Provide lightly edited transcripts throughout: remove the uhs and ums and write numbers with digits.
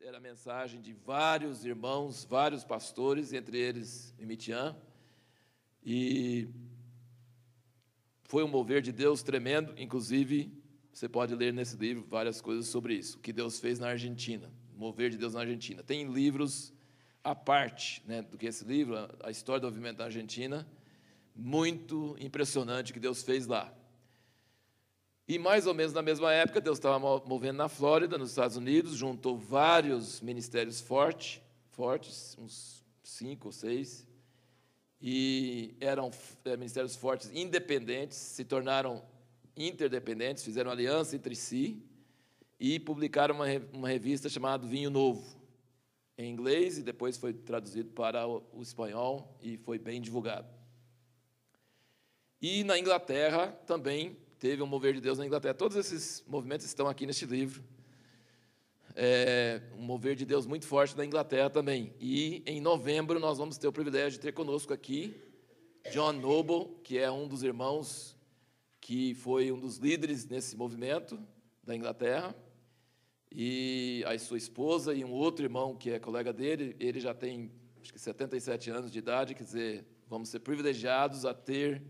era a mensagem de vários irmãos, vários pastores, entre eles Mitian, e foi um mover de Deus tremendo. Inclusive, você pode ler nesse livro várias coisas sobre isso, o que Deus fez na Argentina, o mover de Deus na Argentina. Tem livros à parte, né, do que esse livro, a história do movimento da Argentina, muito impressionante o que Deus fez lá. E mais ou menos na mesma época, Deus estava movendo na Flórida, nos Estados Unidos, juntou vários ministérios fortes, uns 5 ou 6, e eram ministérios fortes independentes, se tornaram interdependentes, fizeram aliança entre si, e publicaram uma revista chamada Vinho Novo, em inglês, e depois foi traduzido para o espanhol, e foi bem divulgado. E na Inglaterra também teve um mover de Deus na Inglaterra. Todos esses movimentos estão aqui neste livro. Um mover de Deus muito forte na Inglaterra também. E em novembro nós vamos ter o privilégio de ter conosco aqui John Noble, que é um dos irmãos que foi um dos líderes nesse movimento da Inglaterra, e a sua esposa e um outro irmão que é colega dele. Ele já tem, acho que 77 anos de idade, quer dizer, vamos ser privilegiados a ter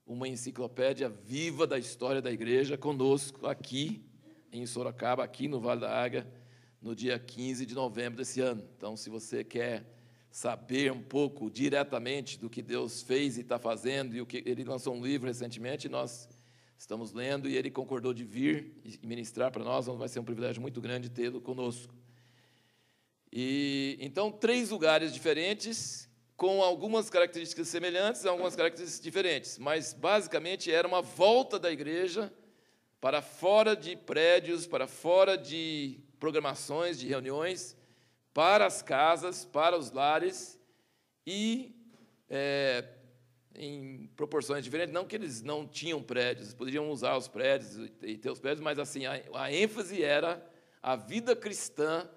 uma enciclopédia viva da história da igreja conosco aqui em Sorocaba, aqui no Vale da Águia, no dia 15 de novembro desse ano. Então, se você quer saber um pouco diretamente do que Deus fez e está fazendo, e o que ele lançou um livro recentemente, nós estamos lendo, e ele concordou de vir e ministrar para nós. Vai ser um privilégio muito grande tê-lo conosco. E então, 3 lugares diferentes, com algumas características semelhantes, algumas características diferentes, mas basicamente era uma volta da igreja para fora de prédios, para fora de programações, de reuniões, para as casas, para os lares, e em proporções diferentes. Não que eles não tinham prédios, poderiam usar os prédios e ter os prédios, mas assim, a ênfase era a vida cristã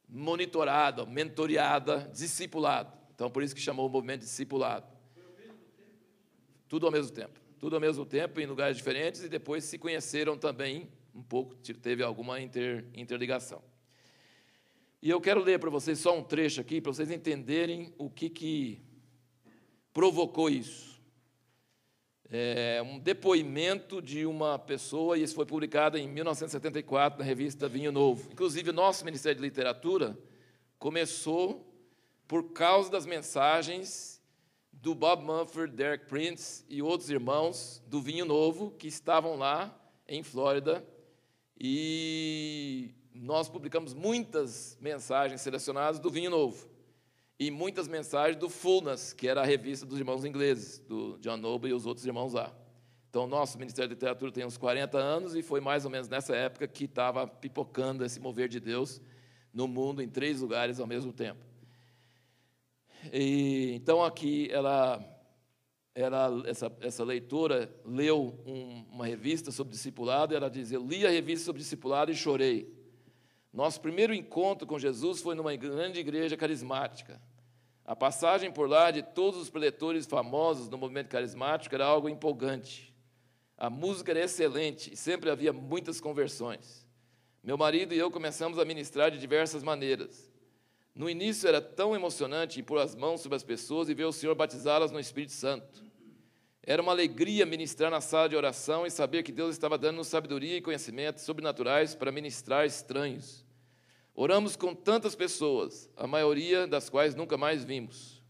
monitorada, mentoreada, discipulada. Então, por isso que chamou o movimento de discipulado. Tudo ao mesmo tempo. Tudo ao mesmo tempo, em lugares diferentes, e depois se conheceram também um pouco, teve alguma interligação. E eu quero ler para vocês só um trecho aqui, para vocês entenderem o que provocou isso. É um depoimento de uma pessoa, e isso foi publicado em 1974, na revista Vinho Novo. Inclusive, o nosso Ministério de Literatura começou por causa das mensagens do Bob Mumford, Derek Prince e outros irmãos do Vinho Novo, que estavam lá em Flórida, e nós publicamos muitas mensagens selecionadas do Vinho Novo, e muitas mensagens do Fullness, que era a revista dos irmãos ingleses, do John Noble e os outros irmãos lá. Então, o nosso Ministério de Literatura tem uns 40 anos, e foi mais ou menos nessa época que estava pipocando esse mover de Deus no mundo, em 3 lugares ao mesmo tempo. E, então, aqui, essa leitora leu uma revista sobre discipulado, e ela diz: eu li a revista sobre discipulado e chorei. Nosso primeiro encontro com Jesus foi numa grande igreja carismática. A passagem por lá de todos os preletores famosos no movimento carismático era algo empolgante. A música era excelente e sempre havia muitas conversões. Meu marido e eu começamos a ministrar de diversas maneiras. No início era tão emocionante impor as mãos sobre as pessoas e ver o Senhor batizá-las no Espírito Santo. Era uma alegria ministrar na sala de oração e saber que Deus estava dando-nos sabedoria e conhecimentos sobrenaturais para ministrar estranhos. Oramos com tantas pessoas, a maioria das quais nunca mais vimos.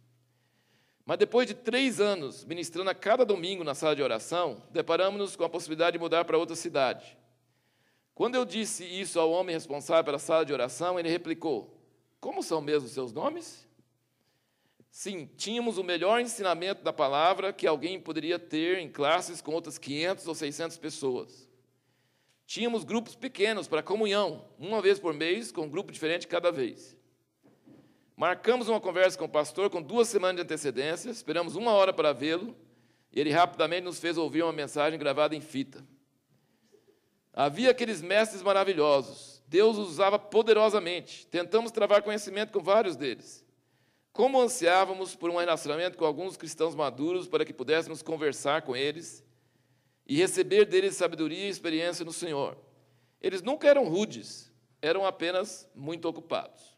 Mas depois de 3 anos ministrando a cada domingo na sala de oração, deparamos-nos com a possibilidade de mudar para outra cidade. Quando eu disse isso ao homem responsável pela sala de oração, ele replicou: como são mesmo os seus nomes? Sim, tínhamos o melhor ensinamento da palavra que alguém poderia ter em classes com outras 500 ou 600 pessoas. Tínhamos grupos pequenos para comunhão, uma vez por mês, com um grupo diferente cada vez. Marcamos uma conversa com o pastor com 2 semanas de antecedência, esperamos 1 hora para vê-lo, e ele rapidamente nos fez ouvir uma mensagem gravada em fita. Havia aqueles mestres maravilhosos, Deus os usava poderosamente, tentamos travar conhecimento com vários deles. Como ansiávamos por um relacionamento com alguns cristãos maduros para que pudéssemos conversar com eles e receber deles sabedoria e experiência no Senhor. Eles nunca eram rudes, eram apenas muito ocupados.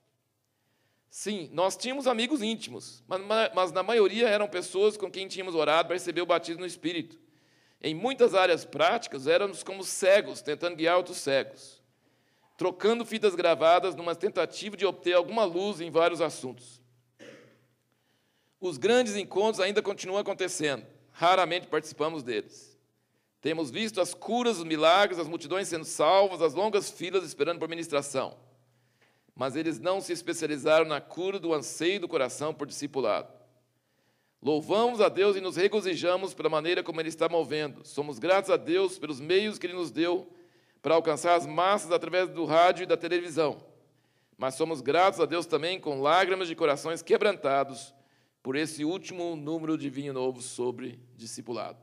Sim, nós tínhamos amigos íntimos, mas na maioria eram pessoas com quem tínhamos orado para receber o batismo no Espírito. Em muitas áreas práticas, éramos como cegos, tentando guiar outros cegos, trocando fitas gravadas numa tentativa de obter alguma luz em vários assuntos. Os grandes encontros ainda continuam acontecendo, raramente participamos deles. Temos visto as curas, os milagres, as multidões sendo salvas, as longas filas esperando por ministração. Mas eles não se especializaram na cura do anseio do coração por discipulado. Louvamos a Deus e nos regozijamos pela maneira como Ele está movendo. Somos gratos a Deus pelos meios que Ele nos deu para alcançar as massas através do rádio e da televisão. Mas somos gratos a Deus também com lágrimas de corações quebrantados por esse último número de Vinho Novo sobre discipulado.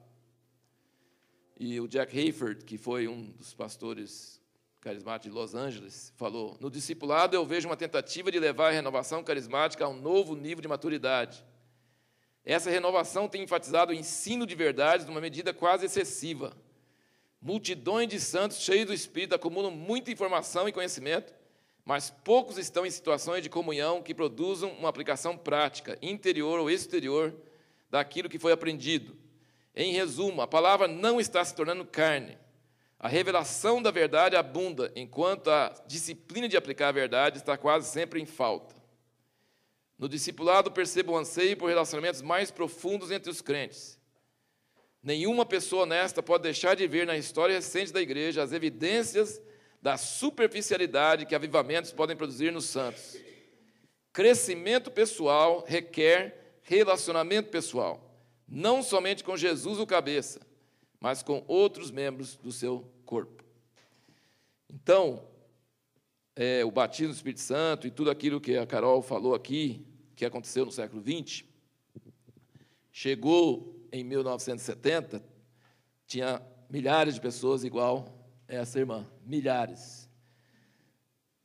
E o Jack Hayford, que foi um dos pastores carismático de Los Angeles, falou: no discipulado eu vejo uma tentativa de levar a renovação carismática a um novo nível de maturidade. Essa renovação tem enfatizado o ensino de verdades numa medida quase excessiva. Multidões de santos cheios do Espírito acumulam muita informação e conhecimento, mas poucos estão em situações de comunhão que produzam uma aplicação prática, interior ou exterior, daquilo que foi aprendido. Em resumo, a palavra não está se tornando carne. A revelação da verdade abunda, enquanto a disciplina de aplicar a verdade está quase sempre em falta. No discipulado, percebo o anseio por relacionamentos mais profundos entre os crentes. Nenhuma pessoa honesta pode deixar de ver na história recente da igreja as evidências da superficialidade que avivamentos podem produzir nos santos. Crescimento pessoal requer relacionamento pessoal, não somente com Jesus o cabeça, mas com outros membros do seu corpo. Então, o batismo do Espírito Santo e tudo aquilo que a Carol falou aqui, que aconteceu no século XX, chegou em 1970, tinha milhares de pessoas igual essa irmã, milhares.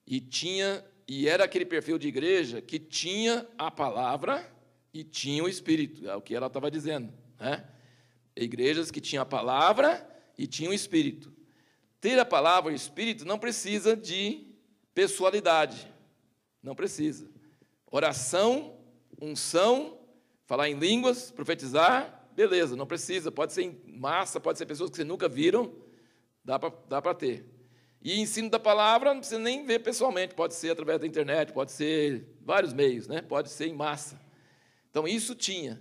E era aquele perfil de igreja que tinha a palavra e tinha o Espírito, é o que ela estava dizendo, né? Igrejas que tinham a palavra e tinham o Espírito. Ter a palavra e o Espírito não precisa de pessoalidade. Não precisa. Oração, unção, falar em línguas, profetizar, beleza, não precisa. Pode ser em massa, pode ser pessoas que você nunca viram, dá para ter. E ensino da palavra não precisa nem ver pessoalmente, pode ser através da internet, pode ser vários meios, né? Pode ser em massa. Então, isso tinha.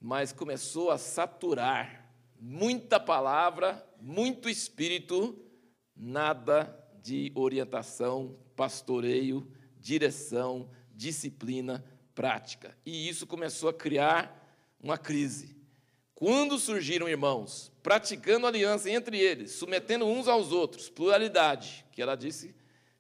Mas começou a saturar, muita palavra, muito espírito, nada de orientação, pastoreio, direção, disciplina, prática. E isso começou a criar uma crise. Quando surgiram irmãos praticando aliança entre eles, submetendo uns aos outros, pluralidade, que ela disse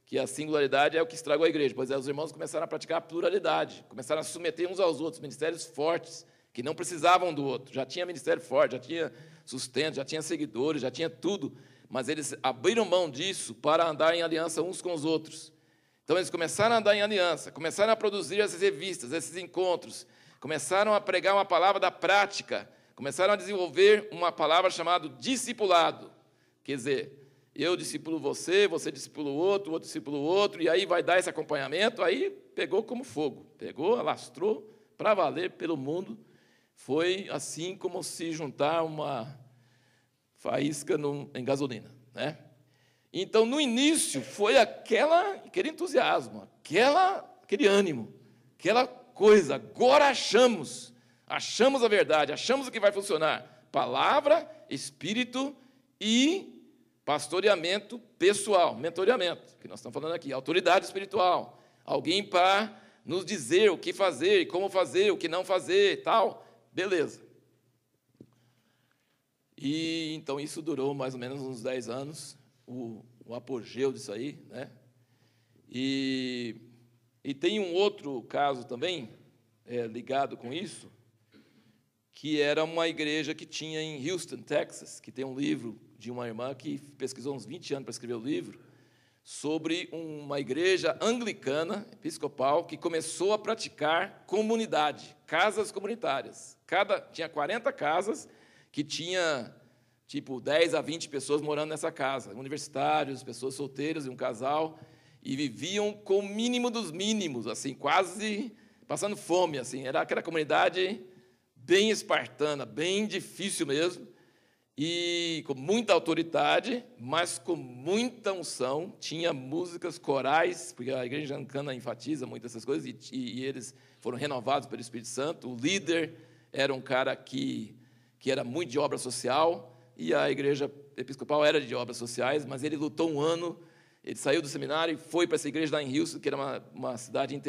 que a singularidade é o que estragou a igreja, pois os irmãos começaram a praticar a pluralidade, começaram a submeter uns aos outros, ministérios fortes, que não precisavam do outro, já tinha ministério forte, já tinha sustento, já tinha seguidores, já tinha tudo, mas eles abriram mão disso para andar em aliança uns com os outros. Então, eles começaram a andar em aliança, começaram a produzir essas revistas, esses encontros, começaram a pregar uma palavra da prática, começaram a desenvolver uma palavra chamada discipulado, quer dizer, eu discipulo você, você discipula o outro discipula o outro, e aí vai dar esse acompanhamento, aí pegou como fogo, pegou, alastrou para valer pelo mundo. Foi assim como se juntar uma faísca em gasolina, né? Então, no início, foi aquele entusiasmo, aquele ânimo, aquela coisa. Agora achamos a verdade, achamos o que vai funcionar. Palavra, Espírito e pastoreamento pessoal, mentoreamento, que nós estamos falando aqui, autoridade espiritual. Alguém para nos dizer o que fazer, e como fazer, o que não fazer, tal. Beleza. E então isso durou mais ou menos uns 10 anos, o apogeu disso aí, né? E tem um outro caso também, ligado com isso, que era uma igreja que tinha em Houston, Texas, que tem um livro de uma irmã que pesquisou uns 20 anos para escrever o livro, sobre uma igreja anglicana, episcopal, que começou a praticar comunidade, casas comunitárias. Tinha 40 casas que tinha, tipo, 10 a 20 pessoas morando nessa casa, universitários, pessoas solteiras e um casal. e viviam com o mínimo dos mínimos, assim, quase passando fome, assim. Era aquela comunidade bem espartana, bem difícil mesmo, e com muita autoridade, mas com muita unção. Tinha músicas corais, porque a igreja anglicana enfatiza muito essas coisas, e eles foram renovados pelo Espírito Santo. O líder era um cara que era muito de obra social, e a igreja episcopal era de obras sociais, mas ele lutou um ano. Ele saiu do seminário e foi para essa igreja lá em Houston, que era uma cidade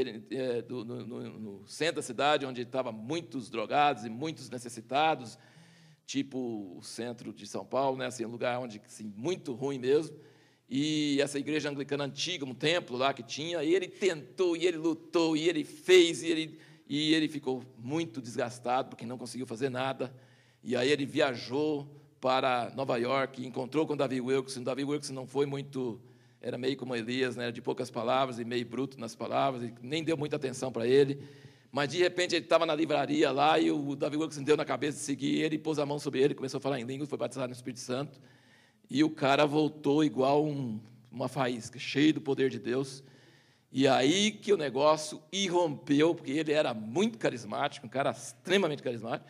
no centro da cidade, onde estavam muitos drogados e muitos necessitados, tipo o centro de São Paulo, né? Assim, um lugar onde, assim, muito ruim mesmo. E essa igreja anglicana antiga, um templo lá que tinha, e ele tentou, e ele lutou, e ele fez, e ele ficou muito desgastado, porque não conseguiu fazer nada. E aí ele viajou para Nova York e encontrou com Davi Wilkerson. Davi Wilkerson não foi muito... Era meio como Elias, né? De poucas palavras e meio bruto nas palavras, e nem deu muita atenção para ele. Mas, de repente, ele estava na livraria lá, e o Davi Wilkerson deu na cabeça de seguir ele, pôs a mão sobre ele, começou a falar em línguas, foi batizado no Espírito Santo, e o cara voltou igual uma faísca, cheio do poder de Deus. E aí que o negócio irrompeu, porque ele era muito carismático, um cara extremamente carismático,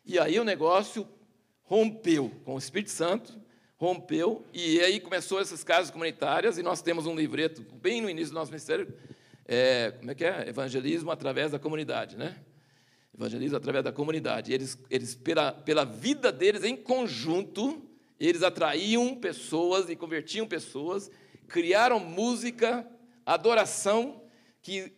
e aí o negócio rompeu com o Espírito Santo, rompeu, e aí começou essas casas comunitárias, e nós temos um livreto, bem no início do nosso ministério, como é que é? Evangelismo através da comunidade, né? Evangelismo através da comunidade. Eles pela vida deles em conjunto, eles atraíam pessoas e convertiam pessoas, criaram música, adoração, que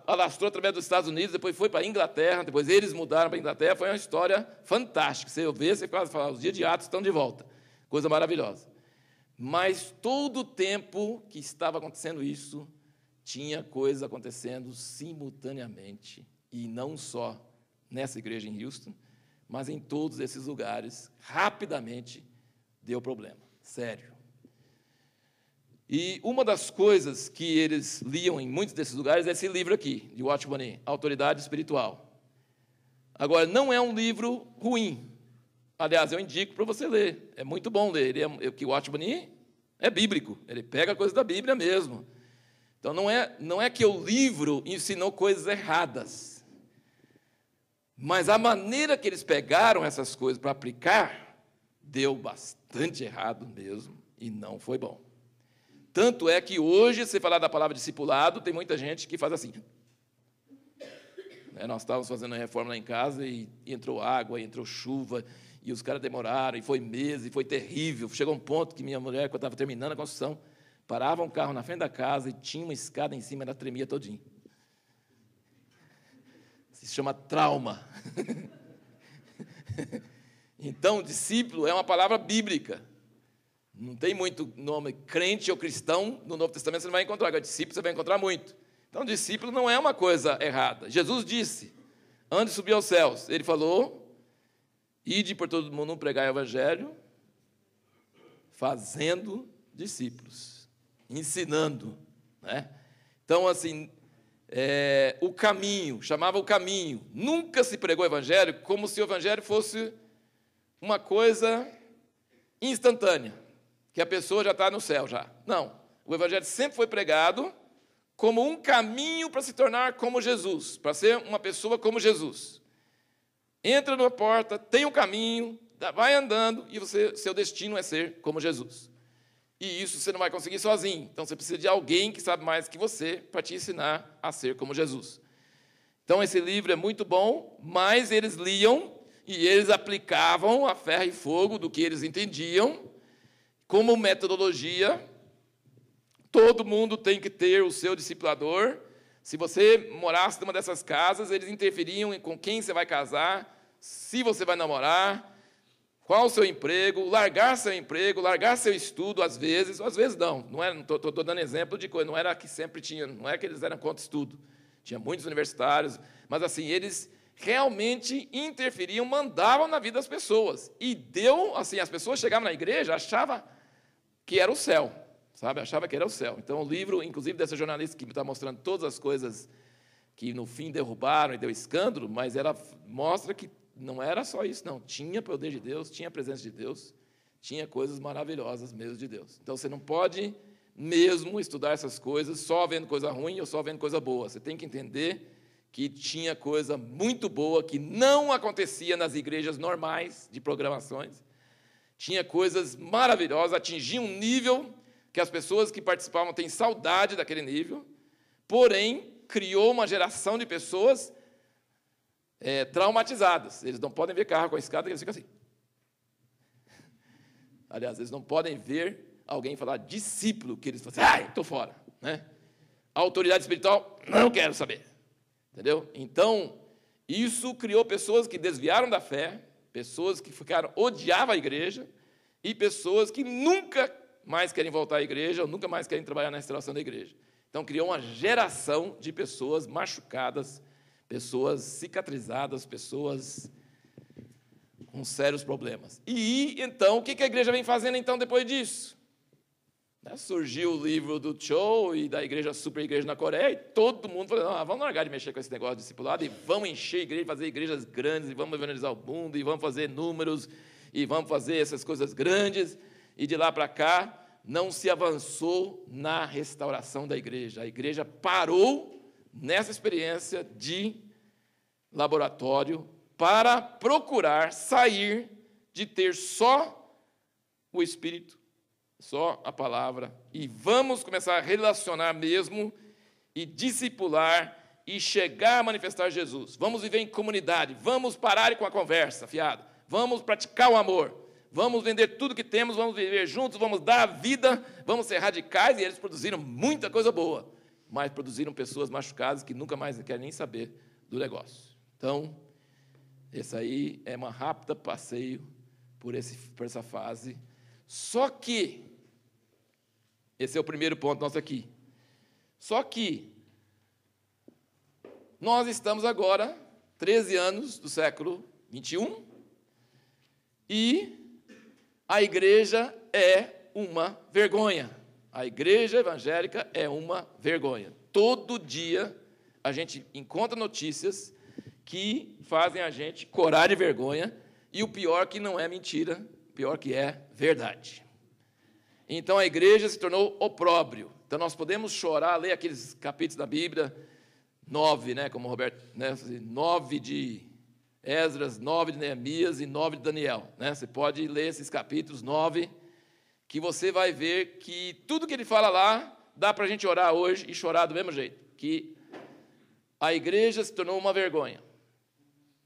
alastrou através dos Estados Unidos, depois foi para a Inglaterra, depois eles mudaram para a Inglaterra. Foi uma história fantástica. Você vê, você quase fala, os dias de Atos estão de volta. Coisa maravilhosa. Mas todo o tempo que estava acontecendo isso, tinha coisas acontecendo simultaneamente, e não só nessa igreja em Houston, mas em todos esses lugares. Rapidamente deu problema, sério. E uma das coisas que eles liam em muitos desses lugares é esse livro aqui, de Watchman Nee, Autoridade Espiritual. Agora, não é um livro ruim. Aliás, eu indico para você ler. É muito bom ler. Que o Watchman Nee é bíblico. Ele pega coisas da Bíblia mesmo. Então, não é que o livro ensinou coisas erradas. Mas a maneira que eles pegaram essas coisas para aplicar, deu bastante errado mesmo, e não foi bom. Tanto é que hoje, se falar da palavra discipulado, tem muita gente que faz assim. Nós estávamos fazendo uma reforma lá em casa, e entrou água, entrou chuva, e os caras demoraram, e foi meses, e foi terrível. Chegou um ponto que minha mulher, quando estava terminando a construção, parava um carro na frente da casa e tinha uma escada em cima, ela tremia todinho. Se chama trauma. Então, discípulo é uma palavra bíblica. Não tem muito nome crente ou cristão no Novo Testamento, você não vai encontrar. Agora, discípulo você vai encontrar muito. Então, discípulo não é uma coisa errada. Jesus disse, antes de subir aos céus, ele falou... Ide por todo mundo pregar o evangelho, fazendo discípulos, ensinando, né? Então, assim, o caminho, chamava o caminho. Nunca se pregou o evangelho como se o evangelho fosse uma coisa instantânea, que a pessoa já está no céu já. Não, o evangelho sempre foi pregado como um caminho para se tornar como Jesus, para ser uma pessoa como Jesus. Entra numa porta, tem um caminho, vai andando, e seu destino é ser como Jesus. E isso você não vai conseguir sozinho. Então, você precisa de alguém que sabe mais que você para te ensinar a ser como Jesus. Então, esse livro é muito bom, mas eles liam e eles aplicavam a ferro e fogo do que eles entendiam como metodologia. Todo mundo tem que ter o seu discipulador. Se você morasse numa dessas casas, eles interferiam com quem você vai casar, se você vai namorar, qual o seu emprego, largar seu estudo, às vezes não. Estou dando exemplo de coisa, não era que sempre tinha, não é que eles eram contra estudo. Tinha muitos universitários, mas assim, eles realmente interferiam, mandavam na vida das pessoas. E as pessoas chegavam na igreja, achavam que era o céu. Sabe? Achava que era o céu. Então, o livro, inclusive, dessa jornalista que está mostrando todas as coisas que, no fim, derrubaram e deu escândalo, mas ela mostra que não era só isso, não. Tinha poder de Deus, tinha presença de Deus, tinha coisas maravilhosas mesmo de Deus. Então, você não pode mesmo estudar essas coisas só vendo coisa ruim ou só vendo coisa boa. Você tem que entender que tinha coisa muito boa que não acontecia nas igrejas normais de programações. Tinha coisas maravilhosas, atingia um nível que as pessoas que participavam têm saudade daquele nível, porém, criou uma geração de pessoas traumatizadas. Eles não podem ver carro com a escada, eles ficam assim. Aliás, eles não podem ver alguém falar discípulo, que eles falam assim, ai, estou fora. Né? A autoridade espiritual, não quero saber. Entendeu? Então, isso criou pessoas que desviaram da fé, pessoas que odiavam a igreja, e pessoas que nunca mais querem voltar à igreja, ou nunca mais querem trabalhar na restauração da igreja. Então, criou uma geração de pessoas machucadas, pessoas cicatrizadas, pessoas com sérios problemas. E, então, o que a igreja vem fazendo, então, depois disso? Surgiu o livro do Cho e da super igreja na Coreia, e todo mundo falou, não, vamos largar de mexer com esse negócio de discipulado, e vamos encher a igreja, fazer igrejas grandes, e vamos evangelizar o mundo, e vamos fazer números, e vamos fazer essas coisas grandes, e de lá para cá, não se avançou na restauração da igreja. A igreja parou nessa experiência de laboratório para procurar sair de ter só o Espírito, só a palavra, e vamos começar a relacionar mesmo, e discipular, e chegar a manifestar Jesus. Vamos viver em comunidade, vamos parar com a conversa fiada, vamos praticar o amor, vamos vender tudo que temos, vamos viver juntos, vamos dar a vida, vamos ser radicais, e eles produziram muita coisa boa, mas produziram pessoas machucadas que nunca mais querem nem saber do negócio. Então, esse aí é um rápido passeio por essa fase. Só que, esse é o primeiro ponto nosso aqui, só que nós estamos agora, 13 anos do século 21, e a igreja é uma vergonha. A igreja evangélica é uma vergonha. Todo dia a gente encontra notícias que fazem a gente corar de vergonha, e o pior que não é mentira, o pior que é verdade. Então a igreja se tornou opróbrio. Então nós podemos chorar, ler aqueles capítulos da Bíblia, 9, né, como o Roberto, né, 9 de Esdras, 9 de Neemias e 9 de Daniel. Né? Você pode ler esses capítulos 9, que você vai ver que tudo que ele fala lá, dá para a gente orar hoje e chorar do mesmo jeito, que a igreja se tornou uma vergonha,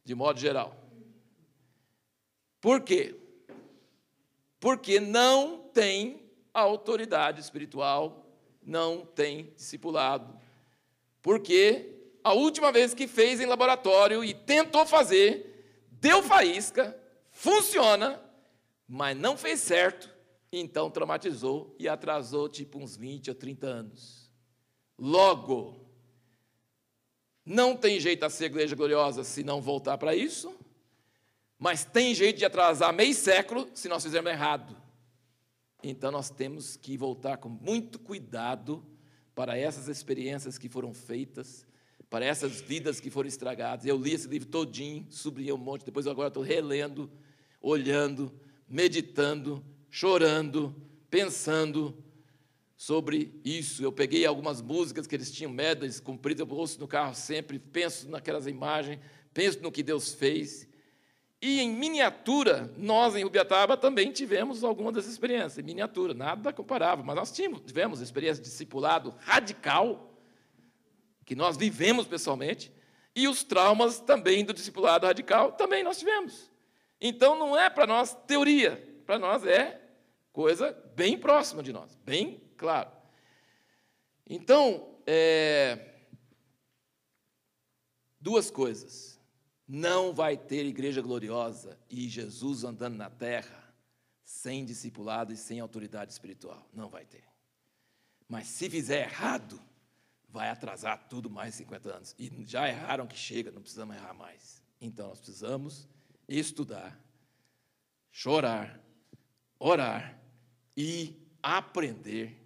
de modo geral. Por quê? Porque não tem autoridade espiritual, não tem discipulado. Porque a última vez que fez em laboratório e tentou fazer, deu faísca, funciona, mas não fez certo, então traumatizou e atrasou tipo uns 20 ou 30 anos. Logo, não tem jeito a ser igreja gloriosa se não voltar para isso, mas tem jeito de atrasar meio século se nós fizermos errado. Então nós temos que voltar com muito cuidado para essas experiências que foram feitas, para essas vidas que foram estragadas. Eu li esse livro todinho, sublinhei um monte, depois agora estou relendo, olhando, meditando, chorando, pensando sobre isso. Eu peguei algumas músicas que eles tinham, medleys compridas, eu ouço no carro sempre, penso naquelas imagens, penso no que Deus fez. E em miniatura, nós em Rubiataba também tivemos alguma dessas experiências, em miniatura, nada comparável, mas nós tivemos experiência de discipulado radical, que nós vivemos pessoalmente, e os traumas também do discipulado radical, também nós tivemos. Então, não é para nós teoria, para nós é coisa bem próxima de nós, bem claro. Então, duas coisas. Não vai ter igreja gloriosa e Jesus andando na terra sem discipulado e sem autoridade espiritual. Não vai ter. Mas se fizer errado, vai atrasar tudo mais 50 anos. E já erraram que chega, não precisamos errar mais. Então, nós precisamos estudar, chorar, orar e aprender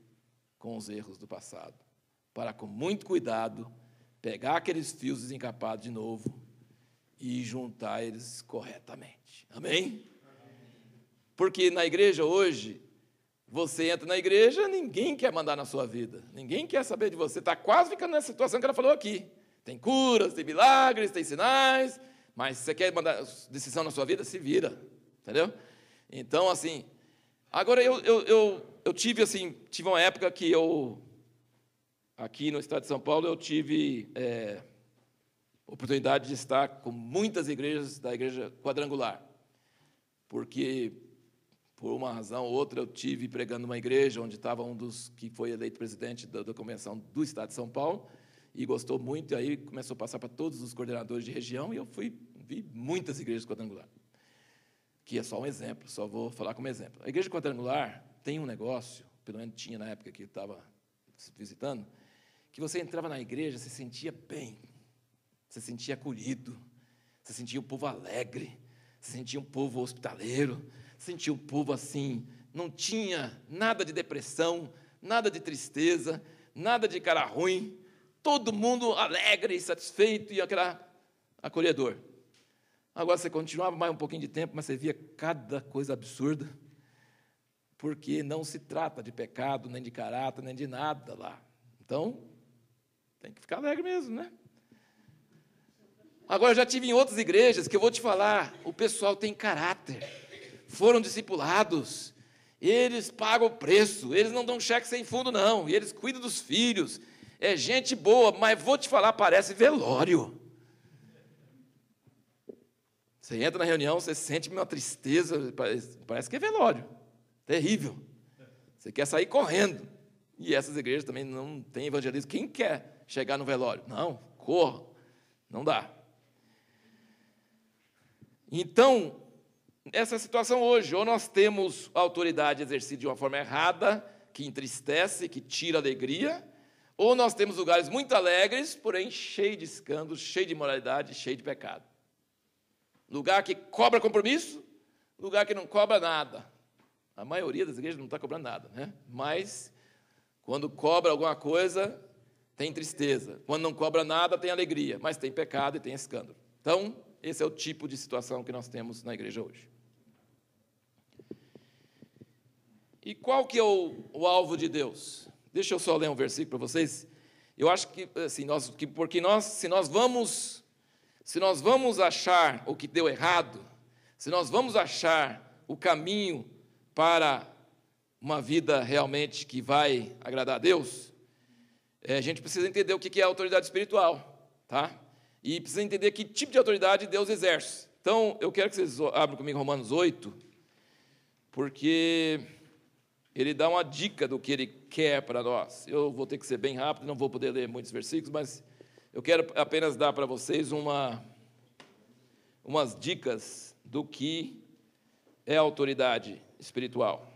com os erros do passado, para, com muito cuidado, pegar aqueles fios desencapados de novo e juntar eles corretamente. Amém? Porque na igreja hoje, Você entra na igreja, ninguém quer mandar na sua vida. Ninguém quer saber de você. Está quase ficando nessa situação que ela falou aqui. Tem curas, tem milagres, tem sinais, mas se você quer mandar decisão na sua vida, se vira. Entendeu? Então, assim, agora eu tive uma época que aqui no estado de São Paulo, eu tive oportunidade de estar com muitas igrejas da igreja quadrangular. Porque, por uma razão ou outra, eu tive pregando numa igreja onde estava um dos que foi eleito presidente da convenção do estado de São Paulo, e gostou muito, e aí começou a passar para todos os coordenadores de região, e eu vi muitas igrejas quadrangular, que é só um exemplo, só vou falar como exemplo. A igreja quadrangular tem um negócio, pelo menos tinha na época que eu estava visitando, que você entrava na igreja, você sentia bem, você sentia acolhido, você sentia o povo alegre, você sentia um povo hospitaleiro, você sentia um povo assim, não tinha nada de depressão, nada de tristeza, nada de cara ruim, todo mundo alegre, satisfeito e aquele acolhedor. Agora você continuava mais um pouquinho de tempo, mas você via cada coisa absurda, porque não se trata de pecado, nem de caráter, nem de nada lá. Então, tem que ficar alegre mesmo, né? Agora, eu já tive em outras igrejas que eu vou te falar, o pessoal tem caráter, foram discipulados, eles pagam o preço, eles não dão cheque sem fundo, não, e eles cuidam dos filhos, é gente boa, mas vou te falar, parece velório. Você entra na reunião, você sente uma tristeza, parece que é velório, terrível. Você quer sair correndo. E essas igrejas também não têm evangelismo. Quem quer chegar no velório? Não, corra, não dá. Então, essa é a situação hoje. Ou nós temos a autoridade exercida de uma forma errada, que entristece, que tira alegria, ou nós temos lugares muito alegres, porém cheio de escândalos, cheio de imoralidade, cheio de pecado. Lugar que cobra compromisso, lugar que não cobra nada. A maioria das igrejas não está cobrando nada, né? Mas, quando cobra alguma coisa, tem tristeza. Quando não cobra nada, tem alegria. Mas tem pecado e tem escândalo. Então, esse é o tipo de situação que nós temos na igreja hoje. E qual que é o alvo de Deus? Deixa eu só ler um versículo para vocês. Eu acho que, assim, se nós vamos achar o que deu errado, se nós vamos achar o caminho para uma vida realmente que vai agradar a Deus, a gente precisa entender o que é a autoridade espiritual, tá? E precisa entender que tipo de autoridade Deus exerce. Então, eu quero que vocês abram comigo Romanos 8, porque ele dá uma dica do que ele quer para nós. Eu vou ter que ser bem rápido, não vou poder ler muitos versículos, mas eu quero apenas dar para vocês umas dicas do que é a autoridade espiritual.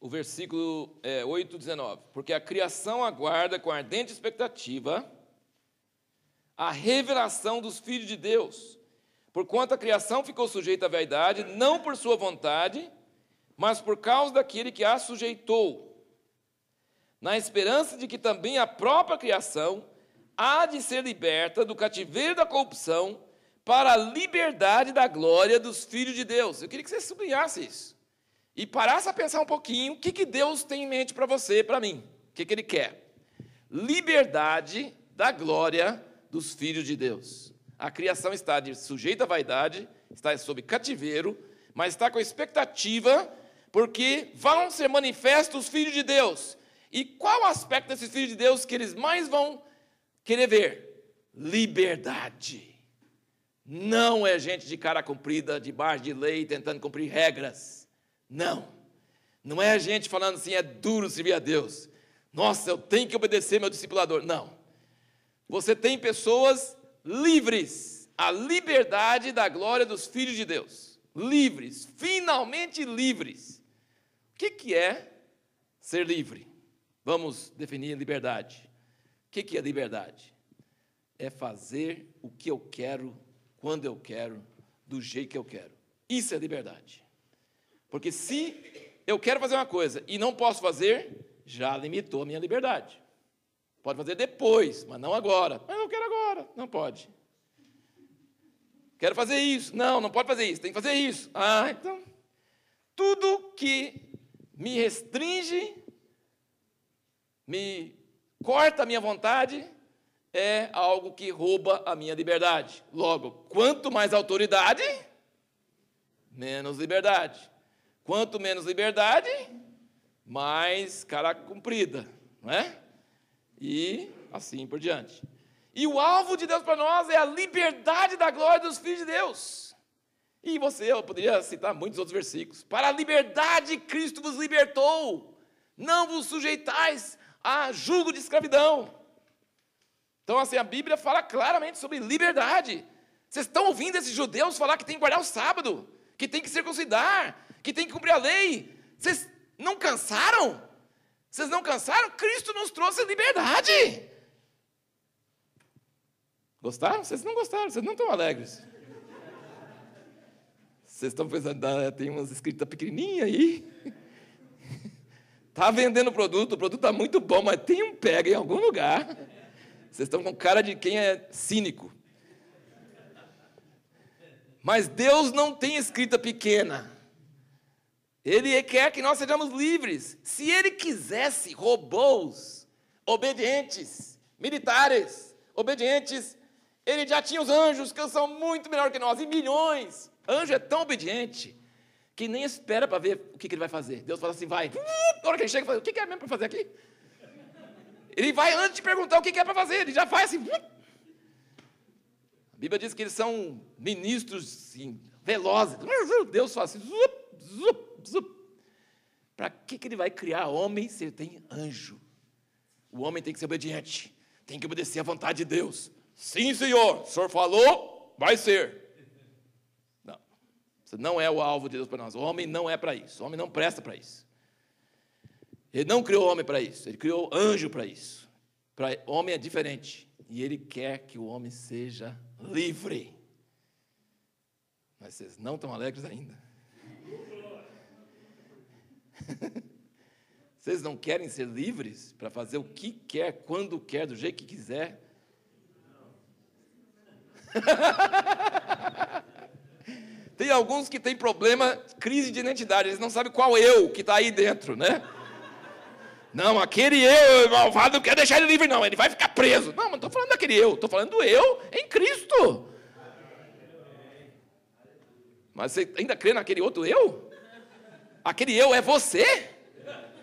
O versículo 8, 19. Porque a criação aguarda com ardente expectativa a revelação dos filhos de Deus. Porquanto a criação ficou sujeita à vaidade, não por sua vontade, mas por causa daquele que a sujeitou, na esperança de que também a própria criação há de ser liberta do cativeiro da corrupção para a liberdade da glória dos filhos de Deus. Eu queria que você sublinhasse isso. E parasse a pensar um pouquinho, o que Deus tem em mente para você e para mim? O que Ele quer? Liberdade da glória dos filhos de Deus. A criação está sujeita à vaidade, está sob cativeiro, mas está com expectativa, porque vão ser manifestos os filhos de Deus. E qual aspecto desses filhos de Deus que eles mais vão querer ver? Liberdade. Não é gente de cara comprida, debaixo de lei, tentando cumprir regras. Não é a gente falando assim, é duro servir a Deus. Nossa, eu tenho que obedecer meu discipulador. Não. Você tem pessoas livres, a liberdade da glória dos filhos de Deus. Livres, finalmente livres. O que é ser livre? Vamos definir liberdade. O que é liberdade? É fazer o que eu quero, quando eu quero, do jeito que eu quero. Isso é liberdade. Porque se eu quero fazer uma coisa e não posso fazer, já limitou a minha liberdade. Pode fazer depois, mas não agora. Mas eu quero agora. Não pode. Quero fazer isso. Não, não pode fazer isso. Tem que fazer isso. Ah, então, tudo que me restringe, me corta a minha vontade, é algo que rouba a minha liberdade. Logo, quanto mais autoridade, menos liberdade. Quanto menos liberdade, mais cara comprida, não é? E assim por diante. E o alvo de Deus para nós é a liberdade da glória dos filhos de Deus. E eu poderia citar muitos outros versículos. Para a liberdade Cristo vos libertou. Não vos sujeitais a jugo de escravidão. Então, assim, a Bíblia fala claramente sobre liberdade. Vocês estão ouvindo esses judeus falar que tem que guardar o sábado, que tem que circuncidar, que tem que cumprir a lei. Vocês não cansaram? Vocês não cansaram? Cristo nos trouxe liberdade. Gostaram? Vocês não gostaram, vocês não estão alegres. Vocês estão pensando, tem umas escritas pequenininhas aí. Está vendendo o produto está muito bom, mas tem um pega em algum lugar. Vocês estão com cara de quem é cínico. Mas Deus não tem escrita pequena. Ele quer que nós sejamos livres. Se Ele quisesse robôs, obedientes, militares, obedientes, Ele já tinha os anjos, que são muito melhores que nós, e milhões. Anjo é tão obediente que nem espera para ver o que ele vai fazer. Deus fala assim, vai. Na hora que ele chega, fala, o que é mesmo para fazer aqui? Ele vai antes de perguntar o que é para fazer, ele já faz assim. A Bíblia diz que eles são ministros assim, velozes. Deus fala assim, para que ele vai criar homem se ele tem anjo? O homem tem que ser obediente, tem que obedecer à vontade de Deus. Sim, Senhor, o Senhor falou, vai ser. Não, isso não é o alvo de Deus para nós. O homem não é para isso, o homem não presta para isso. Ele não criou homem para isso, ele criou anjo para isso. O homem é diferente, e ele quer que o homem seja livre. Mas vocês não estão alegres ainda? Vocês não querem ser livres para fazer o que quer, quando quer, do jeito que quiser? Tem alguns que têm problema, crise de identidade, eles não sabem qual eu que está aí dentro, né? Não, aquele eu malvado não quer deixar ele livre, não, ele vai ficar preso. Não, mas não estou falando daquele eu, estou falando do eu em Cristo. Mas você ainda crê naquele outro eu? Aquele eu é você?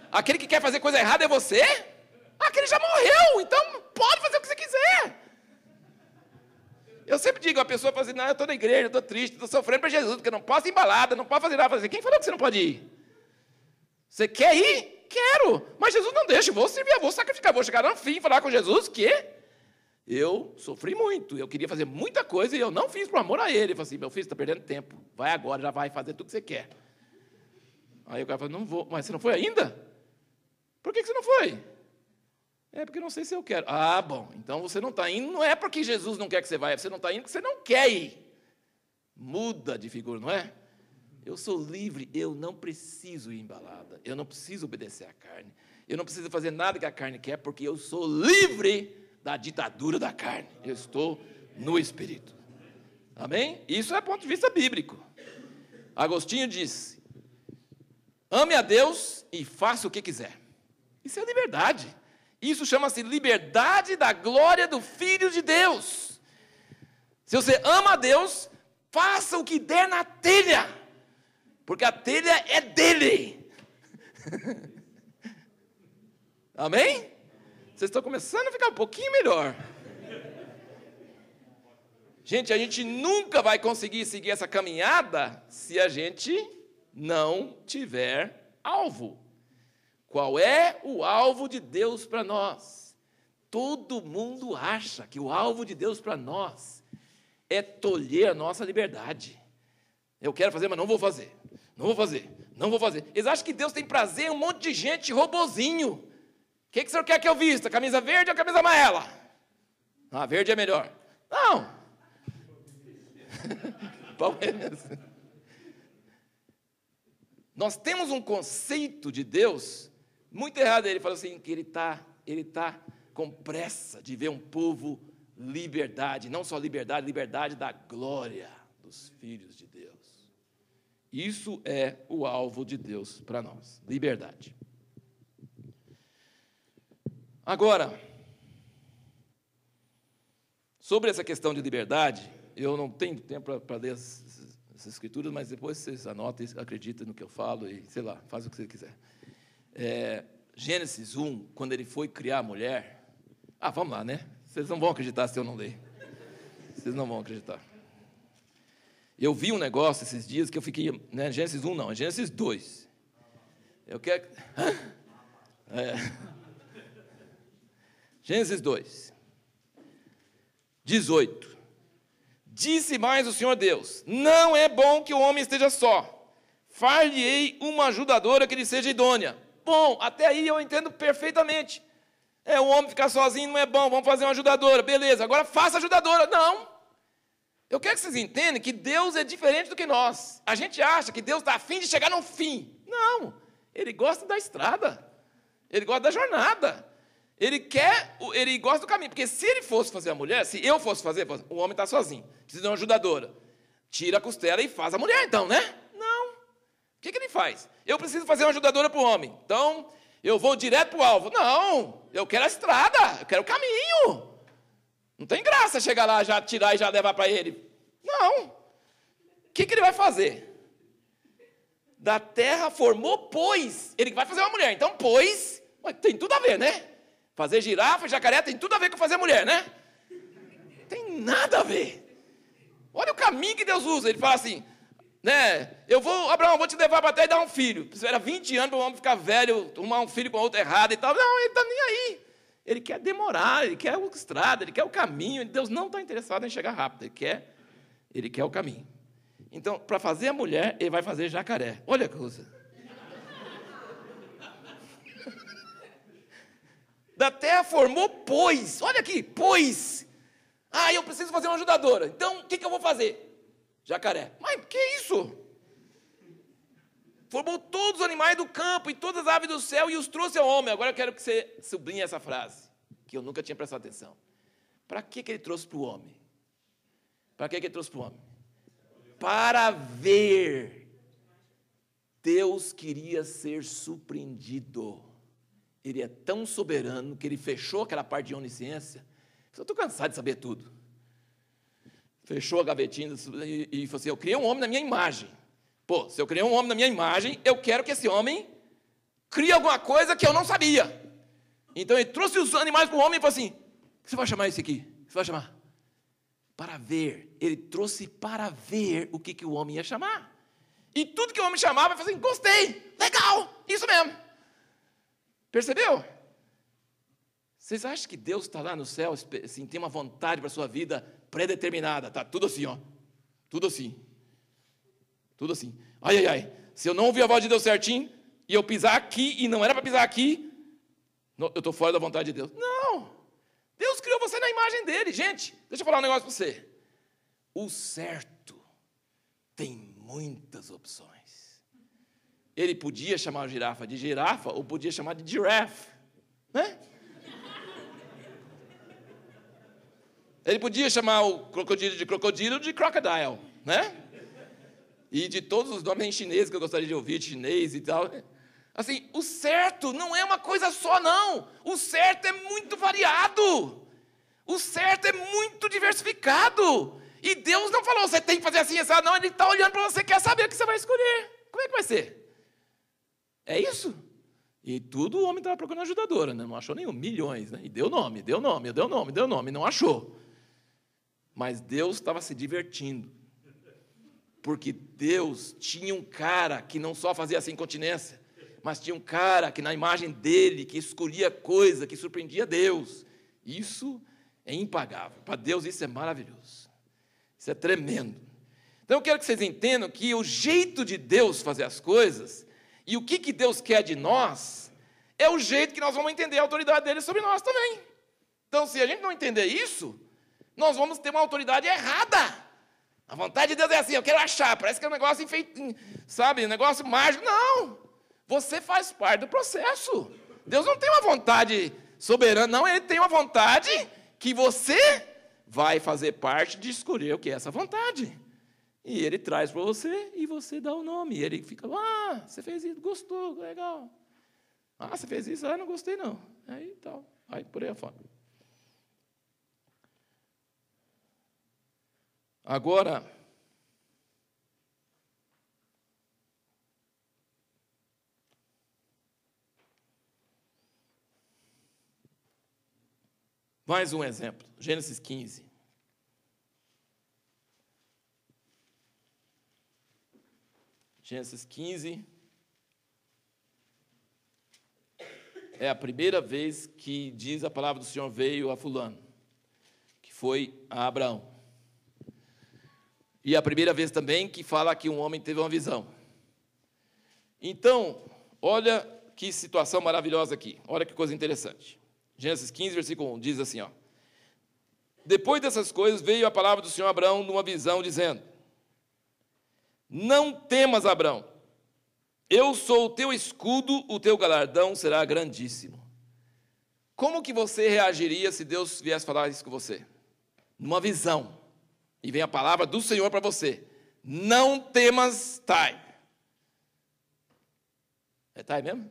Aquele que quer fazer coisa errada é você? Aquele já morreu, então pode fazer o que você quiser. Eu sempre digo, a pessoa fala assim, não, eu estou na igreja, estou triste, estou sofrendo para Jesus, porque eu não posso ir embalada, não posso fazer nada. Quem falou que você não pode ir? Você quer ir? Quero, mas Jesus não deixa, vou servir, vou sacrificar, vou chegar no fim e falar com Jesus que eu sofri muito, eu queria fazer muita coisa e eu não fiz por amor a Ele. Ele falou assim, meu filho, você está perdendo tempo, vai agora, já vai fazer tudo que você quer. Aí o cara falou, não vou, mas você não foi ainda? Por que você não foi? É porque eu não sei se eu quero. Ah, bom, então você não está indo, não é porque Jesus não quer que você vá, você não está indo porque você não quer ir. Muda de figura, não é? Eu sou livre, eu não preciso ir embalada, eu não preciso obedecer à carne, eu não preciso fazer nada que a carne quer, porque eu sou livre da ditadura da carne, eu estou no Espírito. Amém? Isso é ponto de vista bíblico. Agostinho diz, ame a Deus e faça o que quiser. Isso é liberdade. Isso chama-se liberdade da glória do Filho de Deus. Se você ama a Deus, faça o que der na telha, porque a telha é dele. Amém? Vocês estão começando a ficar um pouquinho melhor. Gente, a gente nunca vai conseguir seguir essa caminhada se a gente não tiver alvo. Qual é o alvo de Deus para nós? Todo mundo acha que o alvo de Deus para nós é tolher a nossa liberdade. Eu quero fazer, mas não vou fazer. Não vou fazer, não vou fazer. Eles acham que Deus tem prazer em um monte de gente robozinho. O que o senhor quer que eu vista? Camisa verde ou camisa amarela? Ah, verde é melhor. Não. Palmeirense. Nós temos um conceito de Deus muito errado. Ele fala assim, que ele tá com pressa de ver um povo liberdade, não só liberdade, liberdade da glória dos filhos de Deus. Isso é o alvo de Deus para nós, liberdade. Agora, sobre essa questão de liberdade, eu não tenho tempo para ler essas escrituras, mas depois vocês anotam, acreditam no que eu falo e, sei lá, faz o que você quiser. Gênesis 1, quando ele foi criar a mulher... vamos lá, né? Vocês não vão acreditar se eu não ler. Vocês não vão acreditar. Eu vi um negócio esses dias que eu fiquei... Né, Gênesis 1 não, é Gênesis 2. Eu quero... Gênesis 2. 18. Disse mais o Senhor Deus, não é bom que o homem esteja só. Far-lhe-ei uma ajudadora que lhe seja idônea. Bom, até aí eu entendo perfeitamente. O homem ficar sozinho não é bom, vamos fazer uma ajudadora. Beleza, agora faça ajudadora. Não. Eu quero que vocês entendam que Deus é diferente do que nós. A gente acha que Deus está a fim de chegar no fim. Não. Ele gosta da estrada. Ele gosta da jornada. Ele gosta do caminho. Porque se ele fosse fazer a mulher, se eu fosse fazer, o homem está sozinho, precisa de uma ajudadora. Tira a costela e faz a mulher, então, né? Não. O que ele faz? Eu preciso fazer uma ajudadora para o homem. Então, eu vou direto para o alvo. Não. Eu quero a estrada. Eu quero o caminho. Não tem graça chegar lá, já tirar e já levar para ele. Não. O que ele vai fazer? Da terra formou, pois. Ele vai fazer uma mulher. Então, pois, tem tudo a ver, né? Fazer girafa e jacaré tem tudo a ver com fazer mulher, né? Tem nada a ver. Olha o caminho que Deus usa. Ele fala assim, né? Abraão, vou te levar para a terra e dar um filho. Espera 20 anos para o homem ficar velho, tomar um filho com a outra errada e tal. Não, ele está nem aí. Ele quer demorar, ele quer a estrada, ele quer o caminho. Deus não está interessado em chegar rápido, ele quer o caminho. Então, para fazer a mulher, ele vai fazer jacaré. Olha a coisa. Da terra formou, pois. Olha aqui, pois. Eu preciso fazer uma ajudadora. Então, o que eu vou fazer? Jacaré. Mas que isso? Formou todos os animais do campo e todas as aves do céu e os trouxe ao homem. Agora eu quero que você sublinhe essa frase, que eu nunca tinha prestado atenção. Para que ele trouxe para o homem? Para que ele trouxe para o homem? Para ver. Deus queria ser surpreendido. Ele é tão soberano que ele fechou aquela parte de onisciência. Eu estou cansado de saber tudo. Fechou a gavetinha e falou assim, eu criei um homem na minha imagem. Pô, se eu criei um homem na minha imagem, eu quero que esse homem crie alguma coisa que eu não sabia. Então ele trouxe os animais para o homem e falou assim, o que você vai chamar esse aqui? O que você vai chamar? Para ver. Ele trouxe para ver o que o homem ia chamar. E tudo que o homem chamava, ele falou assim, gostei, legal, isso mesmo. Percebeu? Vocês acham que Deus está lá no céu, assim, tem uma vontade para a sua vida pré-determinada? Está tudo assim, ó. Tudo assim. Tudo assim. Ai. Se eu não ouvir a voz de Deus certinho, e eu pisar aqui, e não era para pisar aqui, eu estou fora da vontade de Deus. Não. Deus criou você na imagem dele. Gente, deixa eu falar um negócio para você. O certo tem muitas opções. Ele podia chamar a girafa de girafa ou podia chamar de giraffe, né? Ele podia chamar o crocodilo de crocodile, né? E de todos os nomes em chinês que eu gostaria de ouvir, de chinês e tal. Assim, o certo não é uma coisa só, não. O certo é muito variado. O certo é muito diversificado. E Deus não falou, você tem que fazer assim, não. Ele está olhando para você, quer saber o que você vai escolher. Como é que vai ser? É isso. E tudo o homem estava procurando ajudadora, né? Não achou nenhum, milhões, né? E deu nome, não achou. Mas Deus estava se divertindo. Porque Deus tinha um cara que não só fazia essa incontinência, mas tinha um cara que na imagem dele, que escolhia coisa, que surpreendia Deus. Isso é impagável. Para Deus isso é maravilhoso. Isso é tremendo. Então eu quero que vocês entendam que o jeito de Deus fazer as coisas e o que Deus quer de nós é o jeito que nós vamos entender a autoridade dele sobre nós também. Então, se a gente não entender isso, nós vamos ter uma autoridade errada. A vontade de Deus é assim, eu quero achar, parece que é um negócio sabe, um negócio mágico. Não, você faz parte do processo. Deus não tem uma vontade soberana, não, Ele tem uma vontade que você vai fazer parte de escolher o que é essa vontade. E Ele traz para você e você dá o nome. E Ele fica, você fez isso, gostou, legal. Você fez isso, não gostei não. Aí tal, aí por aí afora. Agora, mais um exemplo, Gênesis 15. Gênesis 15 é a primeira vez que diz a palavra do Senhor veio a fulano, que foi a Abraão. E a primeira vez também que fala que um homem teve uma visão. Então, olha que situação maravilhosa aqui. Olha que coisa interessante. Gênesis 15, versículo 1, diz assim, depois dessas coisas, veio a palavra do Senhor a Abraão numa visão, dizendo, não temas, Abraão, eu sou o teu escudo, o teu galardão será grandíssimo. Como que você reagiria se Deus viesse falar isso com você? Numa visão. E vem a palavra do Senhor para você. Não temas, Tai. É Tai mesmo?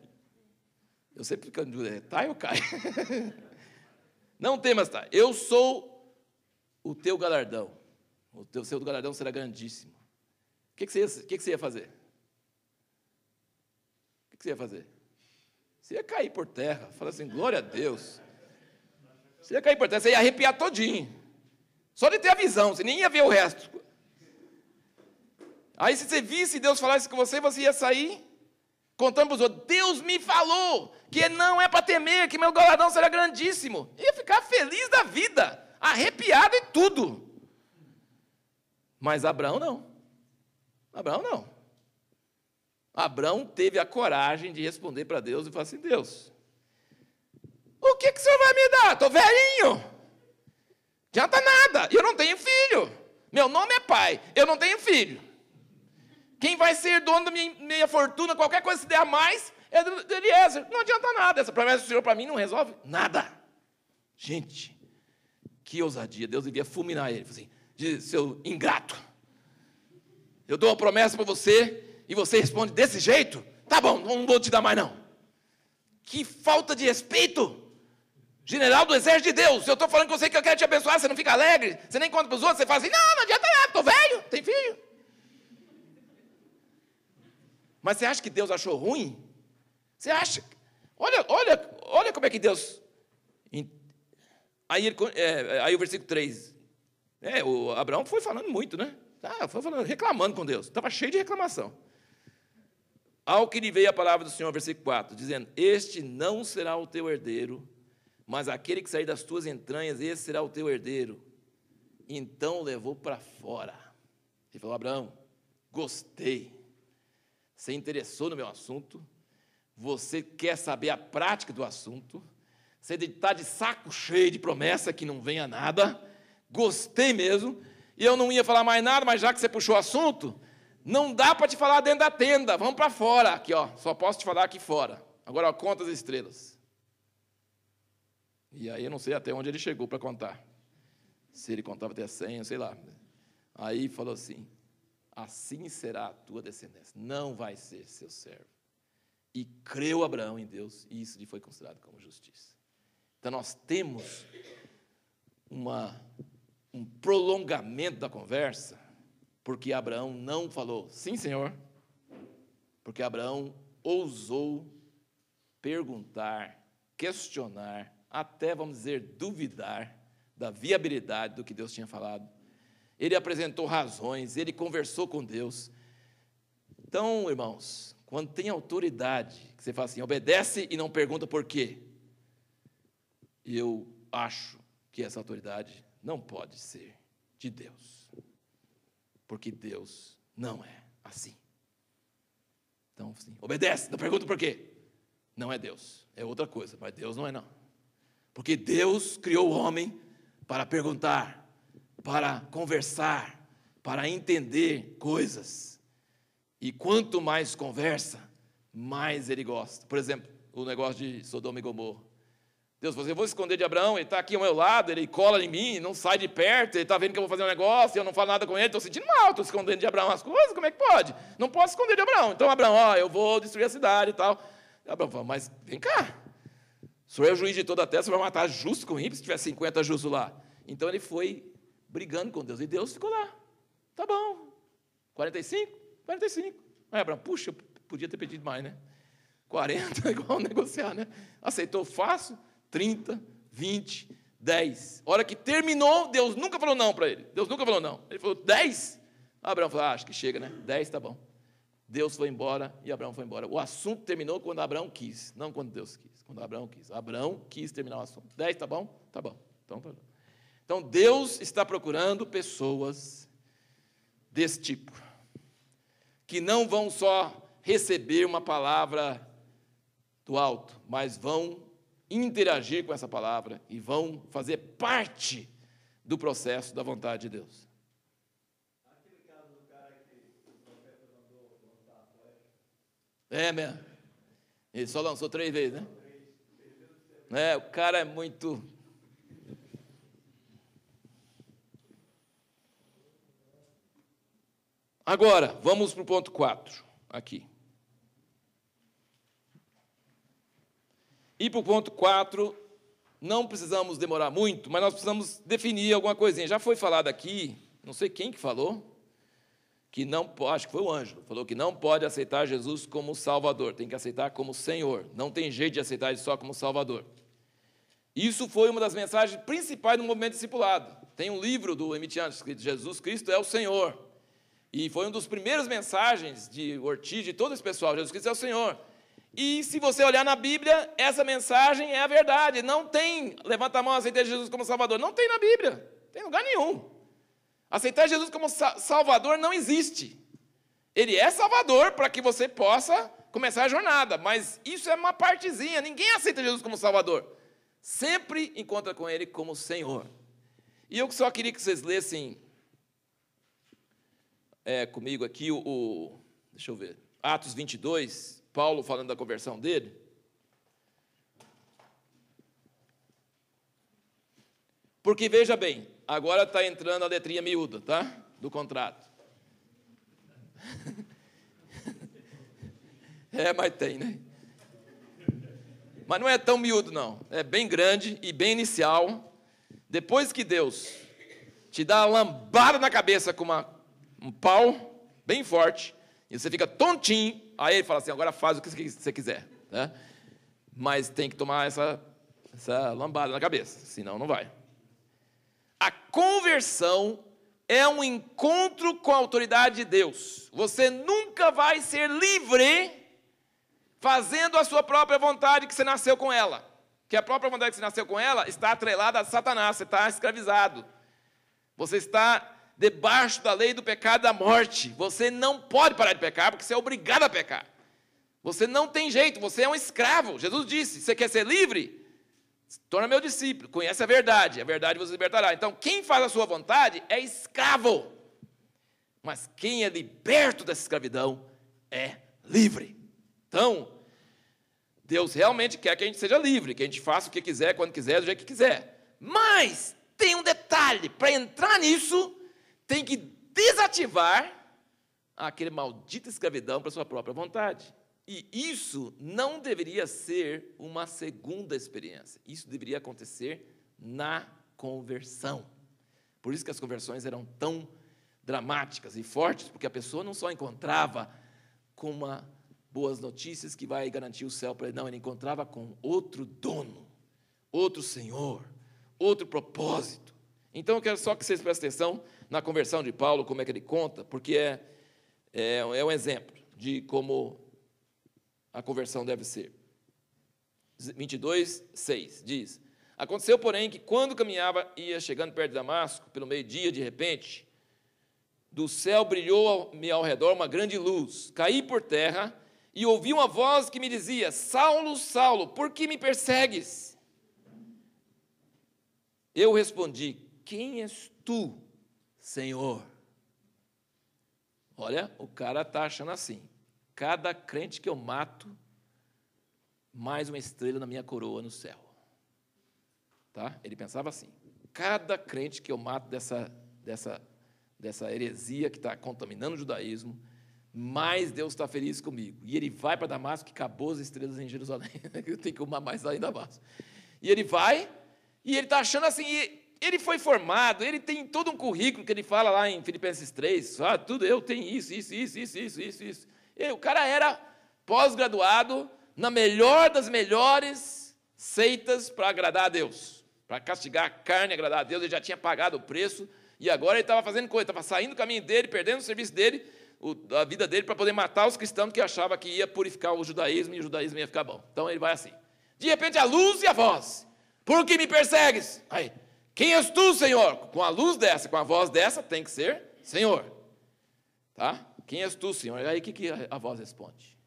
Eu sempre fico em dúvida, é Tai ou Cai? Não temas, Tai. Eu sou o teu galardão. O seu galardão será grandíssimo. O que você ia fazer? O que você ia fazer? Você ia cair por terra. Fala assim, glória a Deus. Você ia cair por terra, você ia arrepiar todinho. Só de ter a visão, você nem ia ver o resto. Aí se você visse Deus falar isso com você, você ia sair contando para os outros, Deus me falou que não é para temer, que meu galardão será grandíssimo. Ia ficar feliz da vida, arrepiado e tudo. Mas Abraão não. Abraão não. Abraão teve a coragem de responder para Deus e falar assim, Deus, o que o Senhor vai me dar? Estou velhinho. Não adianta nada, eu não tenho filho. Meu nome é pai, eu não tenho filho. Quem vai ser dono da minha fortuna, qualquer coisa que se der a mais, é do Eliezer. Não adianta nada, essa promessa do Senhor para mim não resolve nada. Gente, que ousadia, Deus devia fulminar ele. Assim, diz, seu ingrato, eu dou uma promessa para você, e você responde desse jeito? Tá bom, não vou te dar mais não. Que falta de respeito. General do exército de Deus, se eu estou falando com você que eu quero te abençoar, você não fica alegre, você nem conta para os outros, você fala assim, não adianta nada, estou velho, tem filho. Mas você acha que Deus achou ruim? Você acha? Olha como é que Deus... Aí o versículo 3, o Abraão foi falando muito, né? Foi falando, reclamando com Deus, estava cheio de reclamação. Ao que lhe veio a palavra do Senhor, versículo 4, dizendo, este não será o teu herdeiro, mas aquele que sair das tuas entranhas, esse será o teu herdeiro. Então o levou para fora. Ele falou, Abraão, gostei. Você interessou no meu assunto. Você quer saber a prática do assunto. Você está de saco cheio de promessa que não vem a nada. Gostei mesmo. E eu não ia falar mais nada, mas já que você puxou o assunto, não dá para te falar dentro da tenda. Vamos para fora. Aqui, só posso te falar aqui fora. Agora, conta as estrelas. E aí eu não sei até onde ele chegou para contar. Se ele contava até 100, sei lá. Aí falou assim, assim será a tua descendência, não vai ser seu servo. E creu Abraão em Deus, e isso lhe foi considerado como justiça. Então nós temos um prolongamento da conversa, porque Abraão não falou, sim, Senhor, porque Abraão ousou perguntar, questionar, até, vamos dizer, duvidar da viabilidade do que Deus tinha falado. Ele apresentou razões, ele conversou com Deus. Então, irmãos, quando tem autoridade, que você fala assim, obedece e não pergunta por quê, eu acho que essa autoridade não pode ser de Deus, porque Deus não é assim. Então, assim, obedece, não pergunta por quê. Não é Deus, é outra coisa, mas Deus não é não. Porque Deus criou o homem para perguntar, para conversar, para entender coisas. E quanto mais conversa, mais ele gosta. Por exemplo, o negócio de Sodoma e Gomorra. Deus falou assim, eu vou esconder de Abraão, ele está aqui ao meu lado, ele cola em mim, não sai de perto, ele está vendo que eu vou fazer um negócio, e eu não falo nada com ele, estou sentindo mal, estou escondendo de Abraão as coisas, como é que pode? Não posso esconder de Abraão. Então, Abraão, eu vou destruir a cidade e tal. Abraão falou, mas vem cá, o senhor é o juiz de toda a terra, você vai matar justo com ímpio se tiver 50 justos lá. Então, ele foi brigando com Deus, e Deus ficou lá. Tá bom, 45? 45. Aí, Abraão, puxa, eu podia ter pedido mais, né? 40, igual negociar, né? Aceitou fácil, 30, 20, 10. A hora que terminou, Deus nunca falou não para ele. Deus nunca falou não. Ele falou 10. Abraão falou, acho que chega, né? 10 tá bom. Deus foi embora e Abraão foi embora. O assunto terminou quando Abraão quis, não quando Deus quis. Quando Abraão quis. Abraão quis terminar o assunto. 10 tá bom? Tá bom. Então, tá bom. Então Deus está procurando pessoas desse tipo, que não vão só receber uma palavra do alto, mas vão interagir com essa palavra e vão fazer parte do processo da vontade de Deus. Aquele caso do cara que o profeta mandou lançar a flecha. Mesmo. Ele só lançou 3 vezes, né? O cara é muito... Agora, vamos para o ponto 4, aqui. E para o ponto 4, não precisamos demorar muito, mas nós precisamos definir alguma coisinha. Já foi falado aqui, não sei quem que falou, que não pode, acho que foi o Ângelo, falou que não pode aceitar Jesus como Salvador, tem que aceitar como Senhor. Não tem jeito de aceitar ele só como Salvador. Isso foi uma das mensagens principais do movimento discipulado. Tem um livro do Emitiano escrito Jesus Cristo é o Senhor. E foi uma das primeiras mensagens de Ortiz, de todo esse pessoal, Jesus Cristo é o Senhor. E se você olhar na Bíblia, essa mensagem é a verdade. Não tem, levanta a mão, aceitar Jesus como Salvador. Não tem na Bíblia, não tem em lugar nenhum. Aceitar Jesus como Salvador não existe. Ele é Salvador para que você possa começar a jornada, mas isso é uma partezinha. Ninguém aceita Jesus como Salvador. Sempre encontra com Ele como Senhor. E eu só queria que vocês lessem comigo aqui deixa eu ver, Atos 22, Paulo falando da conversão dele. Porque, veja bem, agora está entrando a letrinha miúda, tá? Do contrato. Mas tem, né? Mas não é tão miúdo, não. É bem grande e bem inicial. Depois que Deus te dá uma lambada na cabeça com um pau bem forte, e você fica tontinho, aí ele fala assim, agora faz o que você quiser. Né? Mas tem que tomar essa lambada na cabeça, senão não vai. A conversão é um encontro com a autoridade de Deus. Você nunca vai ser livre fazendo a sua própria vontade que você nasceu com ela. Que a própria vontade que você nasceu com ela está atrelada a Satanás, você está escravizado. Você está debaixo da lei do pecado e da morte. Você não pode parar de pecar, porque você é obrigado a pecar. Você não tem jeito, você é um escravo. Jesus disse, você quer ser livre? Se torna meu discípulo, conhece a verdade você libertará. Então, quem faz a sua vontade é escravo. Mas quem é liberto dessa escravidão é livre. Então, Deus realmente quer que a gente seja livre, que a gente faça o que quiser, quando quiser, do jeito que quiser. Mas tem um detalhe, para entrar nisso, tem que desativar aquele maldita escravidão para a sua própria vontade. E isso não deveria ser uma segunda experiência. Isso deveria acontecer na conversão. Por isso que as conversões eram tão dramáticas e fortes, porque a pessoa não só encontrava com boas notícias que vai garantir o céu para ele, não, ele encontrava com outro dono, outro Senhor, outro propósito. Então, eu quero só que vocês prestem atenção na conversão de Paulo, como é que ele conta, porque é um exemplo de como a conversão deve ser. 22, 6, diz, aconteceu, porém, que quando caminhava, ia chegando perto de Damasco, pelo meio-dia, de repente, do céu brilhou-me ao redor uma grande luz, caí por terra e ouvi uma voz que me dizia, Saulo, Saulo, por que me persegues? Eu respondi, quem és tu, Senhor? Olha, o cara está achando assim: cada crente que eu mato, mais uma estrela na minha coroa no céu. Tá? Ele pensava assim: cada crente que eu mato dessa heresia que está contaminando o judaísmo, mais Deus está feliz comigo. E ele vai para Damasco, que acabou as estrelas em Jerusalém. Eu tenho que amar mais lá em Damasco. E ele vai, e ele está achando assim, ele foi formado, ele tem todo um currículo que ele fala lá em Filipenses 3, tudo, eu tenho isso. O cara era pós-graduado na melhor das melhores seitas para agradar a Deus, para castigar a carne e agradar a Deus. Ele já tinha pagado o preço, e agora ele estava fazendo coisa, estava saindo do caminho dele, perdendo o serviço dele, a vida dele, para poder matar os cristãos que achava que ia purificar o judaísmo e o judaísmo ia ficar bom. Então ele vai assim: de repente a luz e a voz: por que me persegues? Aí, quem és tu, Senhor? Com a luz dessa, com a voz dessa, tem que ser Senhor. Tá? Quem és tu, Senhor? Aí o que a voz responde?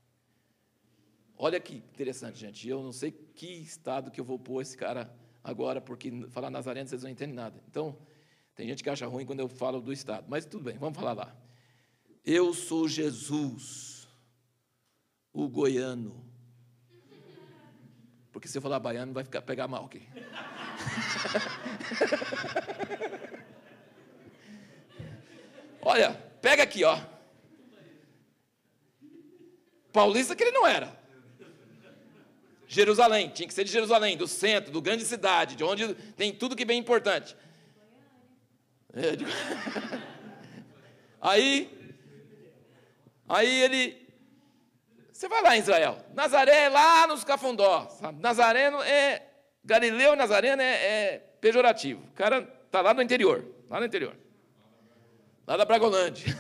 Olha que interessante, gente. Eu não sei que estado que eu vou pôr esse cara agora, porque falar Nazareno vocês não entendem nada. Então, tem gente que acha ruim quando eu falo do estado, mas tudo bem, vamos falar lá. Eu sou Jesus, o goiano. Porque se eu falar baiano, vai pegar mal aqui. Olha, pega aqui, ó. Paulista que ele não era. Jerusalém, tinha que ser de Jerusalém, do centro, do grande cidade, de onde tem tudo que é bem importante. Aí ele... Você vai lá em Israel. Nazaré é lá nos Cafundó. Sabe? Nazareno é... Galileu e Nazareno é pejorativo. O cara está lá no interior. Lá no interior. Lá da Bragolândia.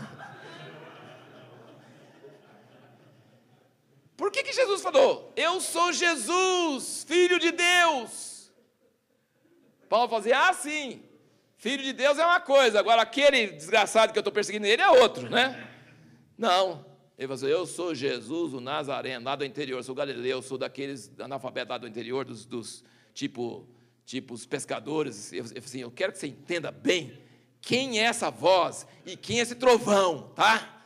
Por que Jesus falou? Eu sou Jesus, Filho de Deus. Paulo fazia, sim. Filho de Deus é uma coisa. Agora, aquele desgraçado que eu estou perseguindo ele é outro, né? Não. Ele falou assim: eu sou Jesus, o Nazareno, lá do interior, sou galileu, sou daqueles analfabetos lá do interior, dos tipo os pescadores. Assim, eu quero que você entenda bem quem é essa voz e quem é esse trovão, tá?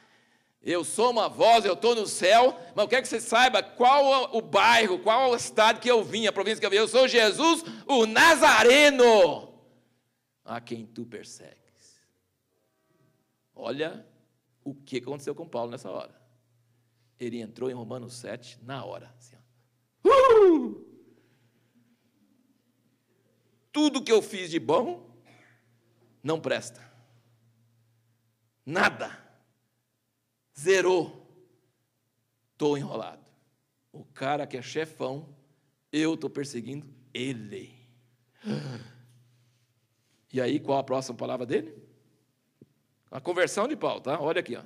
Eu sou uma voz, eu estou no céu, mas eu quero que você saiba qual o bairro, qual a cidade que eu vim, a província que eu vim. Eu sou Jesus, o Nazareno, a quem tu persegues. Olha o que aconteceu com Paulo nessa hora. Ele entrou em Romanos 7 na hora. Assim, tudo que eu fiz de bom não presta. Nada. Zerou. Estou enrolado. O cara que é chefão, eu estou perseguindo ele. E aí, qual a próxima palavra dele? A conversão de Paulo, tá? Olha aqui, ó.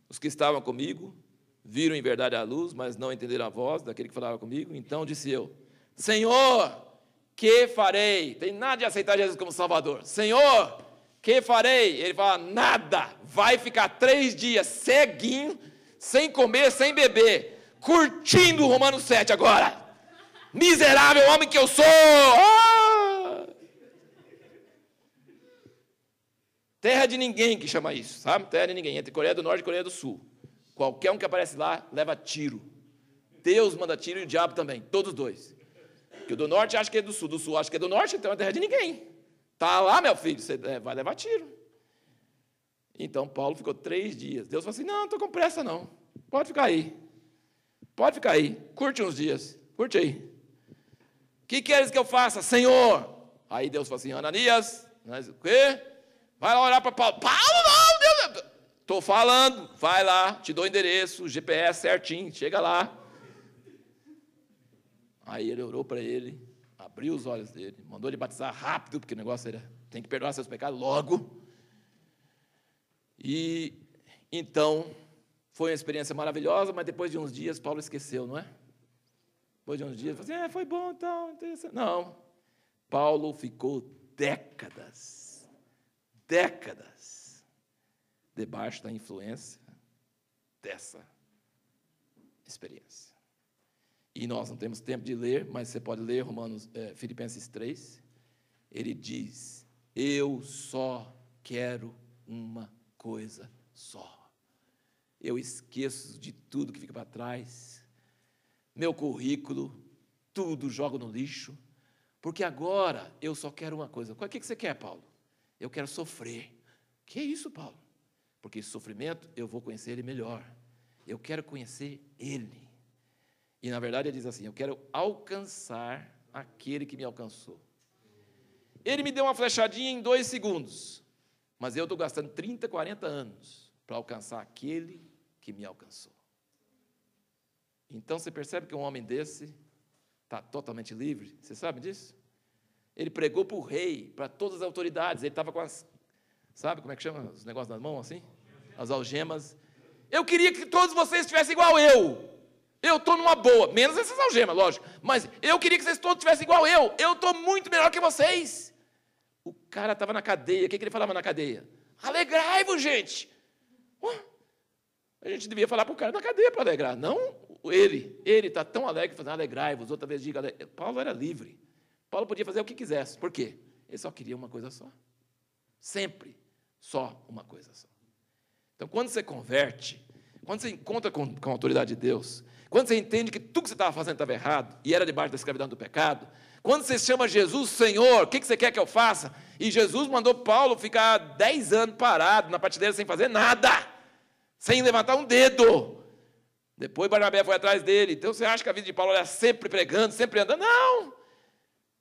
Os que estavam comigo viram em verdade a luz, mas não entenderam a voz daquele que falava comigo. Então disse eu: Senhor, que farei? Tem nada de aceitar Jesus como Salvador. Senhor, que farei? Ele fala: nada. Vai ficar 3 dias ceguinho, sem comer, sem beber, curtindo o Romanos 7 agora. Miserável homem que eu sou! Terra de ninguém que chama isso, sabe? Terra de ninguém, entre Coreia do Norte e Coreia do Sul. Qualquer um que aparece lá, leva tiro. Deus manda tiro e o diabo também, todos dois. Porque o do Norte acha que é do Sul acha que é do Norte, então é terra de ninguém. Tá lá, meu filho, você vai levar tiro. Então, Paulo ficou 3 dias. Deus falou assim: não estou com pressa não, pode ficar aí. Pode ficar aí, curte uns dias, curte aí. O que queres que eu faça, Senhor? Aí Deus falou assim: Ananias, o quê? Vai lá orar para Paulo. Paulo, não, Deus. Estou falando, vai lá, te dou o endereço, o GPS certinho, chega lá. Aí ele orou para ele, abriu os olhos dele, mandou ele batizar rápido, porque o negócio era, tem que perdoar seus pecados logo. E então, foi uma experiência maravilhosa, mas depois de uns dias, Paulo esqueceu, não é? Depois de uns dias, falou assim: foi bom, então, interessante. Não, Paulo ficou décadas, debaixo da influência dessa experiência. E nós não temos tempo de ler, mas você pode ler Filipenses 3. Ele diz: eu só quero uma coisa só. Eu esqueço de tudo que fica para trás. Meu currículo, tudo jogo no lixo. Porque agora eu só quero uma coisa. O que você quer, Paulo? Eu quero sofrer. Que é isso, Paulo? Porque esse sofrimento eu vou conhecer ele melhor. Eu quero conhecer ele. E, na verdade, ele diz assim, eu quero alcançar aquele que me alcançou. Ele me deu uma flechadinha em 2 segundos, mas eu estou gastando 30, 40 anos para alcançar aquele que me alcançou. Então, você percebe que um homem desse está totalmente livre? Você sabe disso? Ele pregou para o rei, para todas as autoridades, ele estava com as, sabe como é que chama os negócios nas mãos assim? As algemas. Eu queria que todos vocês estivessem igual eu. Eu estou numa boa, menos essas algemas, lógico. Mas eu queria que vocês todos estivessem igual eu. Eu estou muito melhor que vocês. O cara estava na cadeia. O que ele falava na cadeia? Alegrai-vos, gente. A gente devia falar para o cara na cadeia para alegrar. Não ele. Ele está tão alegre, fazendo alegrai-vos. Outra vez diga, Paulo era livre. Paulo podia fazer o que quisesse. Por quê? Ele só queria uma coisa só. Sempre só uma coisa só. Então, quando você converte, quando você encontra com a autoridade de Deus, quando você entende que tudo que você estava fazendo estava errado, e era debaixo da escravidão do pecado, quando você chama Jesus Senhor, o que você quer que eu faça? E Jesus mandou Paulo ficar 10 anos parado na prateleira sem fazer nada, sem levantar um dedo. Depois Barnabé foi atrás dele. Então você acha que a vida de Paulo era sempre pregando, sempre andando? Não!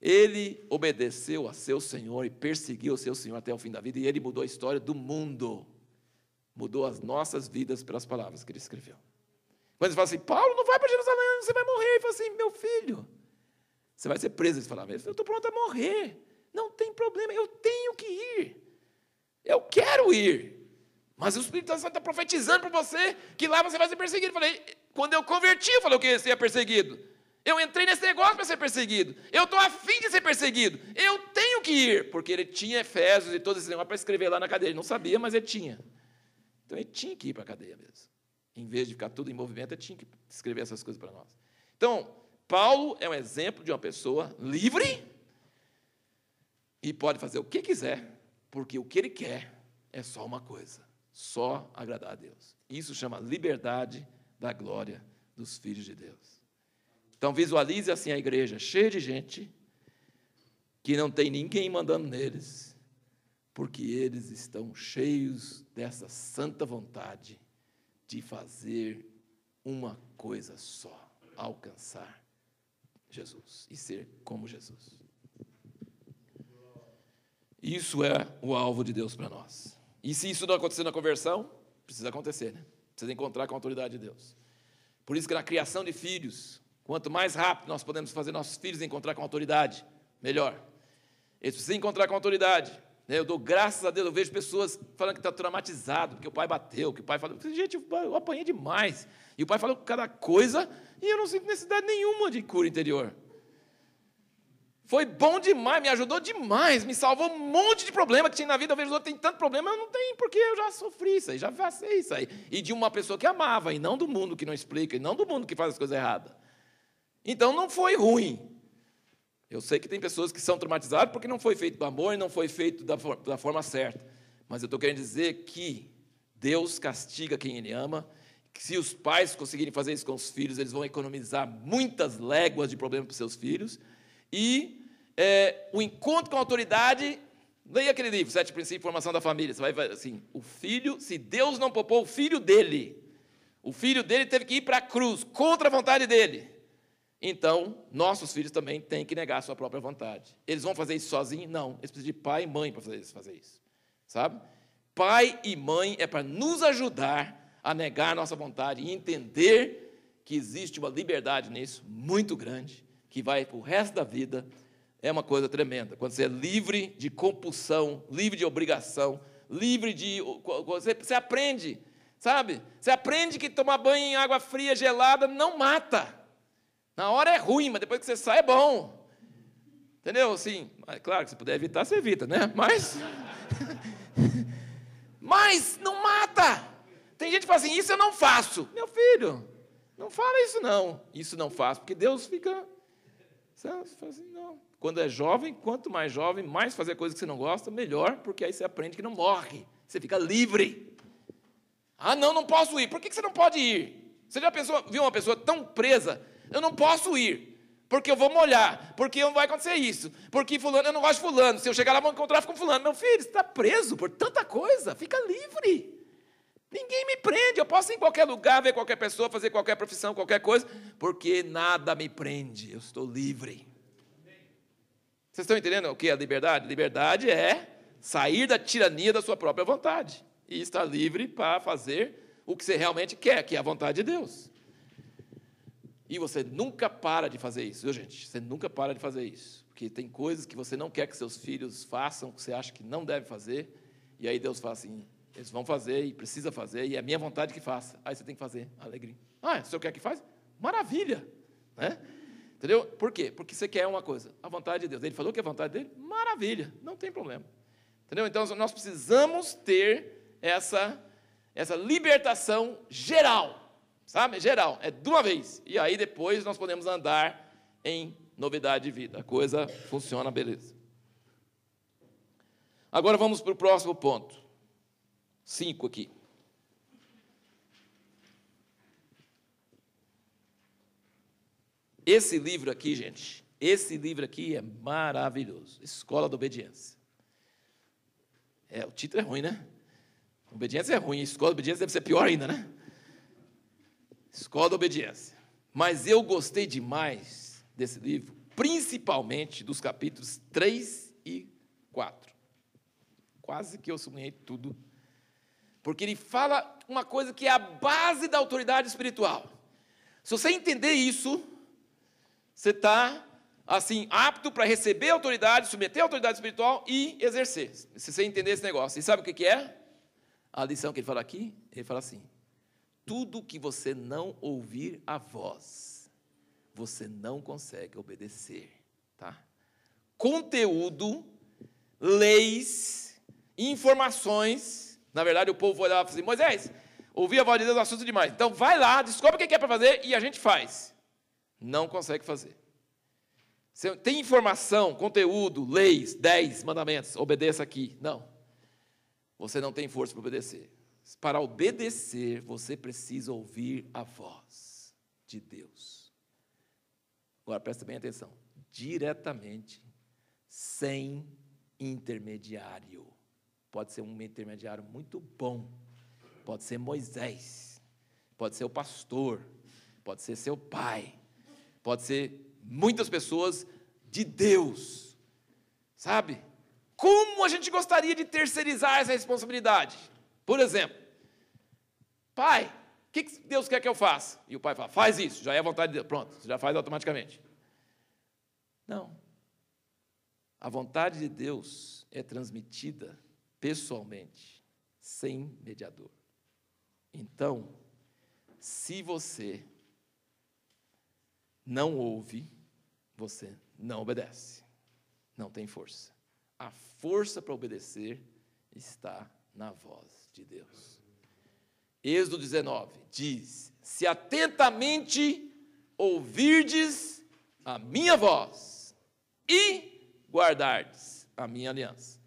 Ele obedeceu a seu Senhor e perseguiu o seu Senhor até o fim da vida, e ele mudou a história do mundo. Mudou as nossas vidas pelas palavras que ele escreveu. Quando ele fala assim, Paulo, não vai para Jerusalém, você vai morrer. Ele fala assim, meu filho, você vai ser preso. Ele fala, eu estou pronto a morrer. Não tem problema, eu tenho que ir. Eu quero ir. Mas o Espírito Santo está profetizando para você que lá você vai ser perseguido. Eu falei, quando eu converti, eu falei que eu ia ser perseguido. Eu entrei nesse negócio para ser perseguido. Eu estou afim de ser perseguido. Eu tenho que ir. Porque ele tinha Efésios e todos esses negócios para escrever lá na cadeia. Ele não sabia, mas ele tinha. Então, ele tinha que ir para a cadeia mesmo. Em vez de ficar tudo em movimento, ele tinha que escrever essas coisas para nós. Então, Paulo é um exemplo de uma pessoa livre e pode fazer o que quiser, porque o que ele quer é só uma coisa, só agradar a Deus. Isso chama liberdade da glória dos filhos de Deus. Então, visualize assim a igreja cheia de gente que não tem ninguém mandando neles, porque eles estão cheios dessa santa vontade de fazer uma coisa só, alcançar Jesus e ser como Jesus. Isso é o alvo de Deus para nós. E se isso não acontecer na conversão, precisa acontecer, né? Precisa encontrar com a autoridade de Deus. Por isso que na criação de filhos, quanto mais rápido nós podemos fazer nossos filhos encontrar com a autoridade, melhor. Eles precisam encontrar com a autoridade. Eu dou graças a Deus, eu vejo pessoas falando que está traumatizado, porque o pai bateu, que o pai falou, gente, eu apanhei demais. E o pai falou cada coisa, e eu não sinto necessidade nenhuma de cura interior. Foi bom demais, me ajudou demais, me salvou um monte de problema que tinha na vida. Eu vejo os outros tem tanto problema, eu não tenho, porque eu já sofri isso aí, já passei isso aí. E de uma pessoa que amava, e não do mundo que não explica, e não do mundo que faz as coisas erradas. Então não foi ruim. Eu sei que tem pessoas que são traumatizadas porque não foi feito do amor e não foi feito da forma certa. Mas eu estou querendo dizer que Deus castiga quem Ele ama, que se os pais conseguirem fazer isso com os filhos, eles vão economizar muitas léguas de problema para os seus filhos. E o encontro com a autoridade, leia aquele livro, 7 Princípios de Formação da Família. Você vai ver assim, o filho, se Deus não poupou o filho dele teve que ir para a cruz, contra a vontade dele. Então, nossos filhos também têm que negar a sua própria vontade. Eles vão fazer isso sozinhos? Não. Eles precisam de pai e mãe para fazer isso. Sabe? Pai e mãe é para nos ajudar a negar a nossa vontade e entender que existe uma liberdade nisso muito grande, que vai para o resto da vida. É uma coisa tremenda. Quando você é livre de compulsão, livre de obrigação, livre de... Você aprende, sabe? Você aprende que tomar banho em água fria, gelada, não mata. Na hora é ruim, mas depois que você sai é bom. Entendeu? Assim, claro que se puder evitar, você evita, né? Mas não mata. Tem gente que fala assim, isso eu não faço. Meu filho, não fala isso não. Isso não faço, porque Deus fica... Você fala assim, não. Quando é jovem, quanto mais jovem, mais fazer coisas que você não gosta, melhor, porque aí você aprende que não morre. Você fica livre. Ah, não, não posso ir. Por que você não pode ir? Você já viu uma pessoa tão presa? Eu não posso ir, porque eu vou molhar, porque não vai acontecer isso, porque fulano, eu não gosto de fulano, se eu chegar lá, vou encontrar com fulano. Meu filho, você está preso por tanta coisa, fica livre. Ninguém me prende, eu posso ir em qualquer lugar, ver qualquer pessoa, fazer qualquer profissão, qualquer coisa, porque nada me prende, eu estou livre. Vocês estão entendendo o que é a liberdade? Liberdade é sair da tirania da sua própria vontade e estar livre para fazer o que você realmente quer, que é a vontade de Deus. E você nunca para de fazer isso, viu, gente? Você nunca para de fazer isso, porque tem coisas que você não quer que seus filhos façam, que você acha que não deve fazer, e aí Deus fala assim, eles vão fazer e precisa fazer, e é minha vontade que faça. Aí você tem que fazer, alegria. Ah, o senhor quer que faz? Maravilha! Né? Entendeu? Por quê? Porque você quer uma coisa, a vontade de Deus. Ele falou que é a vontade dele? Maravilha, não tem problema. Entendeu? Então, nós precisamos ter essa libertação geral, sabe? Geral, é de uma vez. E aí, depois, nós podemos andar em novidade de vida. A coisa funciona, beleza. Agora, vamos para o próximo ponto. 5 aqui. Esse livro aqui, gente, esse livro aqui é maravilhoso. Escola da Obediência. O título é ruim, né? Obediência é ruim, Escola da Obediência deve ser pior ainda, né? Escola da Obediência. Mas eu gostei demais desse livro, principalmente dos capítulos 3 e 4. Quase que eu sublinhei tudo. Porque ele fala uma coisa que é a base da autoridade espiritual. Se você entender isso, você está, assim, apto para receber a autoridade, submeter a autoridade espiritual e exercer. Se você entender esse negócio. E sabe o que é? A lição que ele fala aqui, ele fala assim, tudo que você não ouvir a voz, você não consegue obedecer. Tá? Conteúdo, leis, informações. Na verdade, o povo olhava e falava assim, Moisés, ouvir a voz de Deus assusta demais. Então, vai lá, descobre o que é para fazer e a gente faz. Não consegue fazer. Você tem informação, conteúdo, leis, 10 mandamentos, obedeça aqui. Não. Você não tem força para obedecer. Para obedecer, você precisa ouvir a voz de Deus. Agora, presta bem atenção. Diretamente, sem intermediário. Pode ser um intermediário muito bom. Pode ser Moisés. Pode ser o pastor. Pode ser seu pai. Pode ser muitas pessoas de Deus. Sabe? Como a gente gostaria de terceirizar essa responsabilidade? Por exemplo, pai, o que Deus quer que eu faça? E o pai fala, faz isso, já é a vontade de Deus. Pronto, você já faz automaticamente. Não. A vontade de Deus é transmitida pessoalmente, sem mediador. Então, se você não ouve, você não obedece. Não tem força. A força para obedecer está na voz de Deus. Êxodo 19 diz, se atentamente ouvirdes a minha voz e guardardes a minha aliança.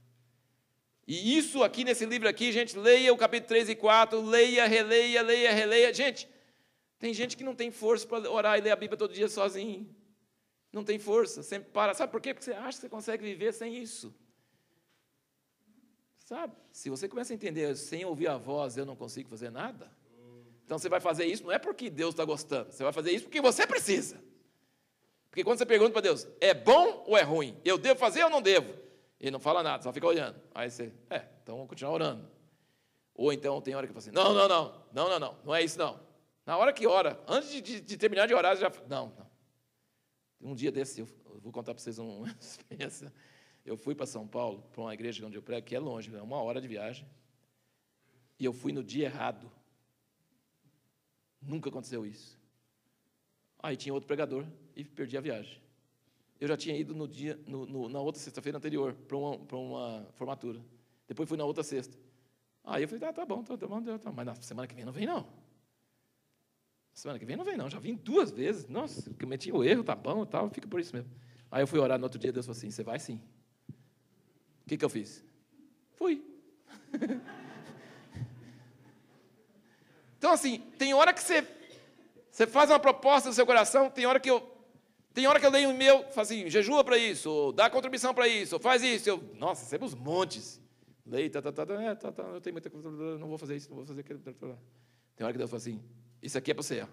E isso aqui nesse livro aqui, gente, leia o capítulo 3 e 4, leia, releia. Gente, tem gente que não tem força para orar e ler a Bíblia todo dia sozinho. Não tem força, sempre para. Sabe por quê? Porque você acha que você consegue viver sem isso. Sabe? Se você começa a entender, sem ouvir a voz, eu não consigo fazer nada. Então você vai fazer isso, não é porque Deus está gostando. Você vai fazer isso porque você precisa. Porque quando você pergunta para Deus, é bom ou é ruim? Eu devo fazer ou não devo? Ele não fala nada, só fica olhando. Aí você, então vamos continuar orando. Ou então tem hora que fala assim, não é isso não. Na hora que ora, antes de terminar de orar, já... Não. Um dia desse, eu vou contar para vocês uma experiência. Eu fui para São Paulo, para uma igreja onde eu prego, que é longe, é 1 hora de viagem. E eu fui no dia errado. Nunca aconteceu isso. Aí tinha outro pregador e perdi a viagem. Eu já tinha ido na outra sexta-feira anterior, para uma formatura. Depois fui na outra sexta. Aí eu falei, tá bom. Mas na semana que vem não vem, não. Semana que vem não vem, não. Já vim 2 vezes. Nossa, eu cometi o erro, tá bom e tal, fica por isso mesmo. Aí eu fui orar no outro dia, Deus falou assim, você vai sim. O que eu fiz? Fui. Então, assim, tem hora que você faz uma proposta no seu coração, tem hora que eu leio um e-mail, falo assim, jejua para isso, ou dá contribuição para isso, ou faz isso. Nossa, recebo uns montes. Leio, eu tenho muita coisa, não vou fazer isso, não vou fazer aquilo. Tem hora que Deus fala assim, isso aqui é para você.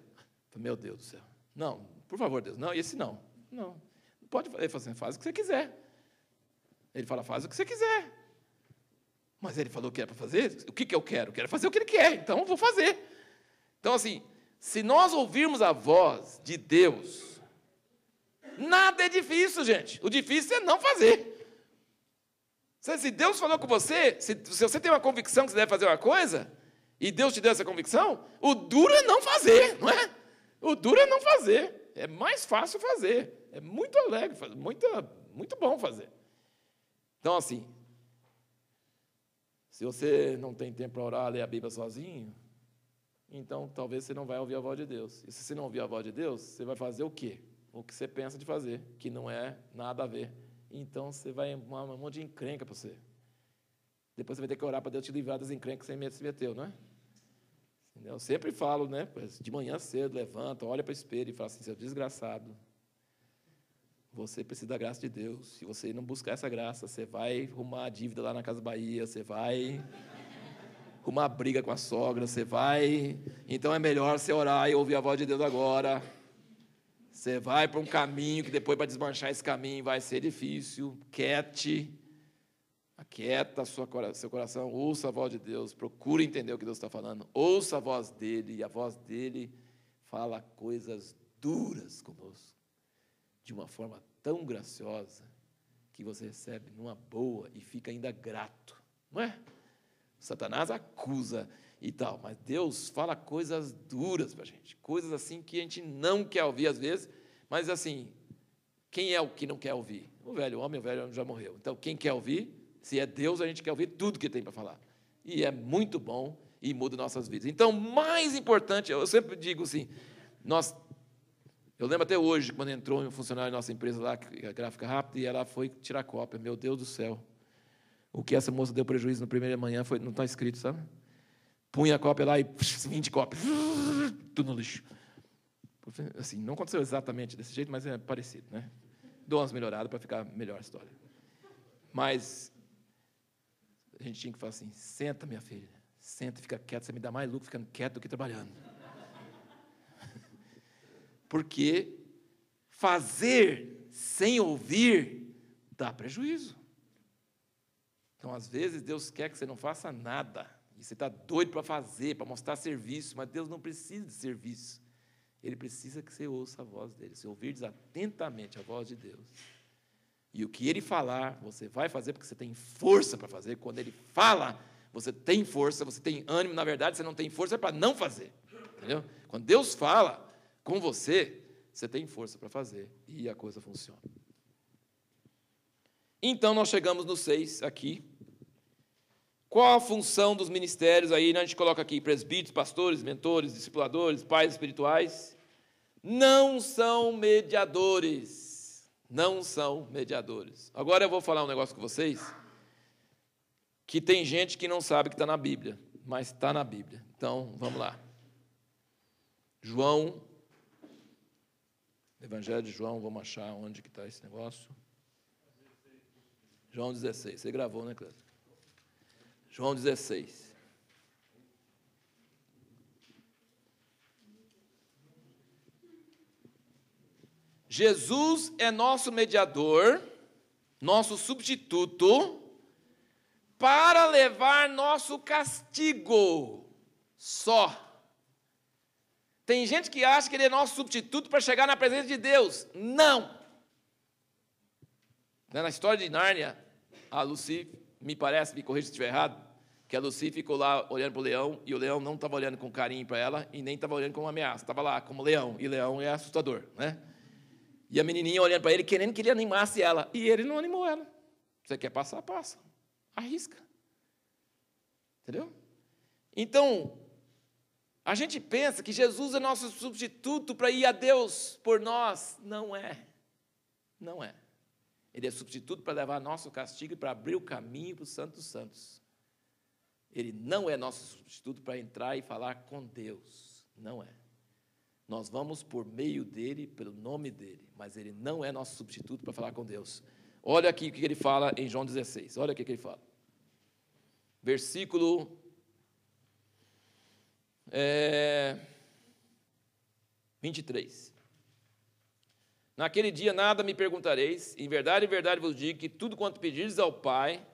Meu Deus do céu. Não, por favor, Deus, não, esse não. Não pode fazer. Ele fala assim, faz o que você quiser. Ele fala, faz o que você quiser. Mas ele falou que era para fazer, o que eu quero? Eu quero fazer o que ele quer, então eu vou fazer. Então, assim, se nós ouvirmos a voz de Deus, nada é difícil, gente. O difícil é não fazer. Se Deus falou com você, se você tem uma convicção que você deve fazer uma coisa, e Deus te deu essa convicção, o duro é não fazer, não é? O duro é não fazer. É mais fácil fazer. É muito alegre, muito bom fazer. Então, assim, se você não tem tempo para orar, ler a Bíblia sozinho, então talvez você não vai ouvir a voz de Deus. E se você não ouvir a voz de Deus, você vai fazer o quê? O que você pensa de fazer, que não é nada a ver. Então você vai arrumar um monte de encrenca para você. Depois você vai ter que orar para Deus te livrar das encrencas sem medo de se meteu, não é? Eu sempre falo, né? De manhã cedo, levanta, olha para o espelho e fala assim, seu desgraçado, você precisa da graça de Deus. Se você não buscar essa graça, você vai arrumar a dívida lá na Casa Bahia, você vai arrumar briga com a sogra, você vai... Então é melhor você orar e ouvir a voz de Deus agora. Você vai para um caminho que depois, para desmanchar esse caminho, vai ser difícil. Aquieta seu coração, ouça a voz de Deus, procure entender o que Deus está falando, ouça a voz dele, e a voz dele fala coisas duras conosco, de uma forma tão graciosa, que você recebe numa boa e fica ainda grato, não é? Satanás acusa e tal, mas Deus fala coisas duras para a gente, coisas assim que a gente não quer ouvir às vezes, mas assim, quem é o que não quer ouvir? O velho homem já morreu, então quem quer ouvir? Se é Deus, a gente quer ouvir tudo que tem para falar. E é muito bom e muda nossas vidas. Então, mais importante, eu sempre digo assim, eu lembro até hoje, quando entrou um funcionário da nossa empresa lá, a Gráfica Rápida, e ela foi tirar cópia. Meu Deus do céu. O que essa moça deu prejuízo na primeira manhã não está escrito, sabe? Punha a cópia lá e 20 cópias. Tudo no lixo. Assim, não aconteceu exatamente desse jeito, mas é parecido, né? Dou umas melhoradas para ficar melhor a história. Mas a gente tinha que falar assim, senta, minha filha, senta e fica quieto, você me dá mais lucro ficando quieto do que trabalhando. Porque fazer sem ouvir dá prejuízo. Então, às vezes, Deus quer que você não faça nada, e você está doido para fazer, para mostrar serviço, mas Deus não precisa de serviço. Ele precisa que você ouça a voz dele, você ouvir atentamente a voz de Deus. E o que ele falar, você vai fazer porque você tem força para fazer. Quando ele fala, você tem força, você tem ânimo. Na verdade, você não tem força para não fazer. Entendeu? Quando Deus fala com você, você tem força para fazer. E a coisa funciona. Então, nós chegamos no 6 aqui. Qual a função dos ministérios aí? A gente coloca aqui presbíteros, pastores, mentores, discipuladores, pais espirituais. Não são mediadores. Não são mediadores. Agora eu vou falar um negócio com vocês, que tem gente que não sabe que está na Bíblia, mas está na Bíblia. Então, vamos lá. João, Evangelho de João, vamos achar onde que está esse negócio. João 16, você gravou, né, Cléber? João 16. Jesus é nosso mediador, nosso substituto, para levar nosso castigo só. Tem gente que acha que ele é nosso substituto para chegar na presença de Deus. Não! Na história de Nárnia, a Lucy, me parece, me corrija se estiver errado, que a Lucy ficou lá olhando para o leão, e o leão não estava olhando com carinho para ela, e nem estava olhando como uma ameaça, estava lá como leão, e leão é assustador, né? E a menininha olhando para ele, querendo que ele animasse ela. E ele não animou ela. Você quer passar? Passa. Arrisca. Entendeu? Então, a gente pensa que Jesus é nosso substituto para ir a Deus por nós. Não é. Não é. Ele é substituto para levar nosso castigo e para abrir o caminho para o Santo dos Santos. Ele não é nosso substituto para entrar e falar com Deus. Não é. Nós vamos por meio dele, pelo nome dele, mas ele não é nosso substituto para falar com Deus. Olha aqui o que ele fala em João 16. Olha aqui o que ele fala. Versículo 23. Naquele dia nada me perguntareis, em verdade vos digo que tudo quanto pedirdes ao Pai,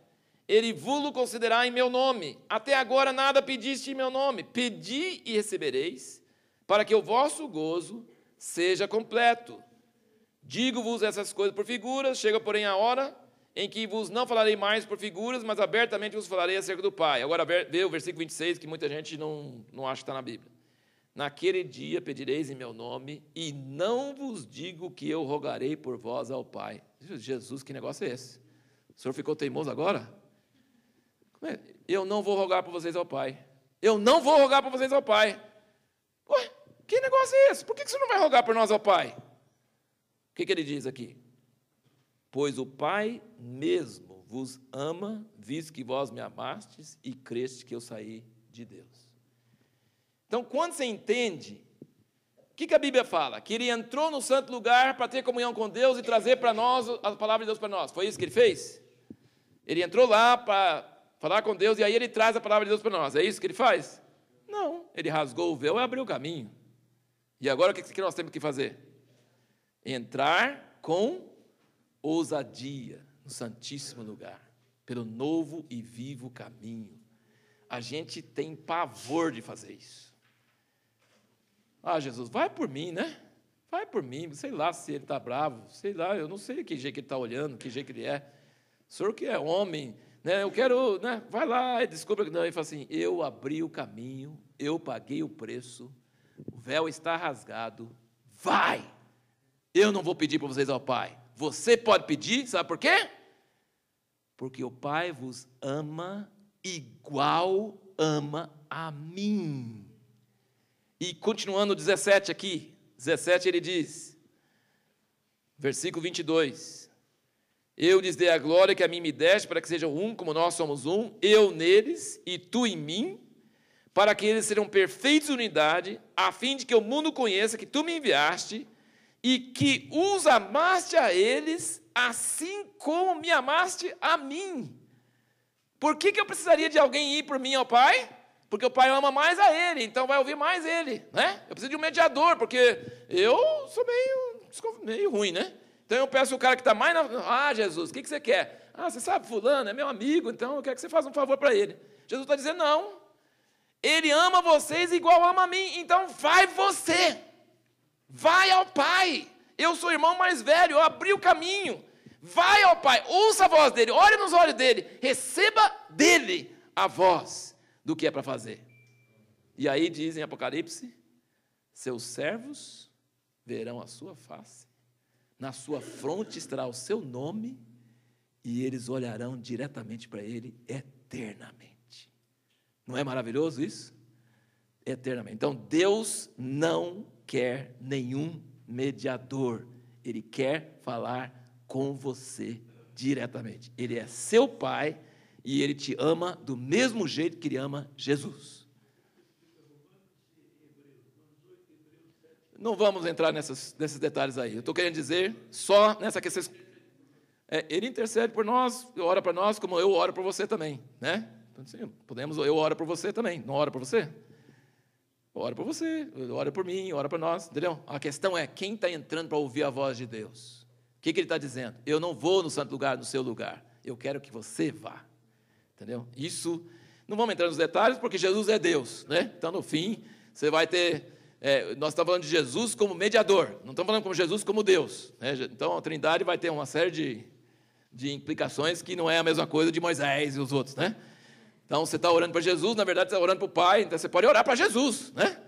Ele vos-lo concederá em meu nome. Até agora nada pediste em meu nome. Pedi e recebereis, para que o vosso gozo seja completo. Digo-vos essas coisas por figuras, chega porém a hora em que vos não falarei mais por figuras, mas abertamente vos falarei acerca do Pai. Agora vê o versículo 26, que muita gente não acha que está na Bíblia. Naquele dia pedireis em meu nome, e não vos digo que eu rogarei por vós ao Pai. Jesus, que negócio é esse? O senhor ficou teimoso agora? Eu não vou rogar por vocês ao Pai. Eu não vou rogar por vocês ao Pai. Ué, que negócio é esse? Por que você não vai rogar por nós ao Pai? O que ele diz aqui? Pois o Pai mesmo vos ama, visto que vós me amastes e creste que eu saí de Deus. Então, quando você entende, o que a Bíblia fala? Que ele entrou no santo lugar para ter comunhão com Deus e trazer para nós a palavra de Deus para nós. Foi isso que ele fez? Ele entrou lá para falar com Deus e aí ele traz a palavra de Deus para nós. É isso que ele faz? Não. Ele rasgou o véu e abriu o caminho. E agora o que nós temos que fazer? Entrar com ousadia no santíssimo lugar, pelo novo e vivo caminho. A gente tem pavor de fazer isso. Ah, Jesus, vai por mim, né? Vai por mim, sei lá se ele está bravo, sei lá, eu não sei que jeito que ele está olhando, que jeito que ele é. O senhor que é homem, né? Eu quero, né? Vai lá e descubra que não. Ele fala assim, eu abri o caminho, eu paguei o preço, o véu está rasgado, vai! Eu não vou pedir para vocês ao Pai. Você pode pedir, sabe por quê? Porque o Pai vos ama igual ama a mim. E continuando o 17 aqui, 17 ele diz, versículo 22, eu lhes dei a glória que a mim me deste, para que sejam um como nós somos um, eu neles e tu em mim, para que eles sejam perfeitos em unidade, a fim de que o mundo conheça que tu me enviaste e que os amaste a eles, assim como me amaste a mim. Por que eu precisaria de alguém ir por mim ao Pai? Porque o Pai ama mais a Ele, então vai ouvir mais Ele, né? Eu preciso de um mediador, porque eu sou meio ruim, né? Então eu peço o cara que está mais na... Ah, Jesus, o que você quer? Ah, você sabe, fulano é meu amigo, então eu quero que você faça um favor para ele. Jesus está dizendo, não. Ele ama vocês igual ama a mim, então vai você. Vai ao Pai. Eu sou o irmão mais velho, eu abri o caminho. Vai ao Pai, ouça a voz dele, olhe nos olhos dele, receba dele a voz do que é para fazer. E aí diz em Apocalipse, seus servos verão a sua face, na sua fronte estará o seu nome, e eles olharão diretamente para ele eternamente. Não é maravilhoso isso? Eternamente. Então, Deus não quer nenhum mediador. Ele quer falar com você diretamente. Ele é seu Pai e Ele te ama do mesmo jeito que Ele ama Jesus. Não vamos entrar nesses detalhes aí. Eu estou querendo dizer só nessa questão. Ele intercede por nós, ora para nós, como eu oro por você também, né? Então, assim, eu oro por você também. Não oro por você? Ora por você, ora por mim, ora por nós, entendeu? A questão é, quem está entrando para ouvir a voz de Deus? O que ele está dizendo? Eu não vou no santo lugar, no seu lugar. Eu quero que você vá. Entendeu? Isso, não vamos entrar nos detalhes, porque Jesus é Deus, né? Então, no fim, você vai ter... nós estamos falando de Jesus como mediador, não estamos falando como Jesus como Deus, né? Então, a Trindade vai ter uma série de implicações que não é a mesma coisa de Moisés e os outros, né? Então, você está orando para Jesus, na verdade, você está orando para o Pai, então você pode orar para Jesus, né?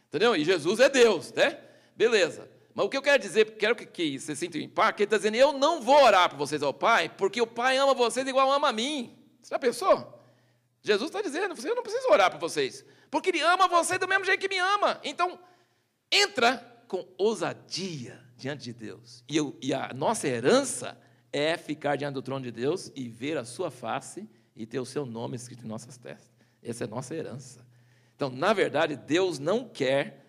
Entendeu? E Jesus é Deus, né? Beleza. Mas o que eu quero dizer, quero que você sinta o impacto, ele está dizendo, eu não vou orar para vocês ao Pai, porque o Pai ama vocês igual ama a mim. Você já pensou? Jesus está dizendo, eu não preciso orar para vocês, porque Ele ama vocês do mesmo jeito que me ama. Então, entra com ousadia diante de Deus. E a nossa herança é ficar diante do trono de Deus e ver a sua face e ter o seu nome escrito em nossas testas. Essa é a nossa herança. Então, na verdade, Deus não quer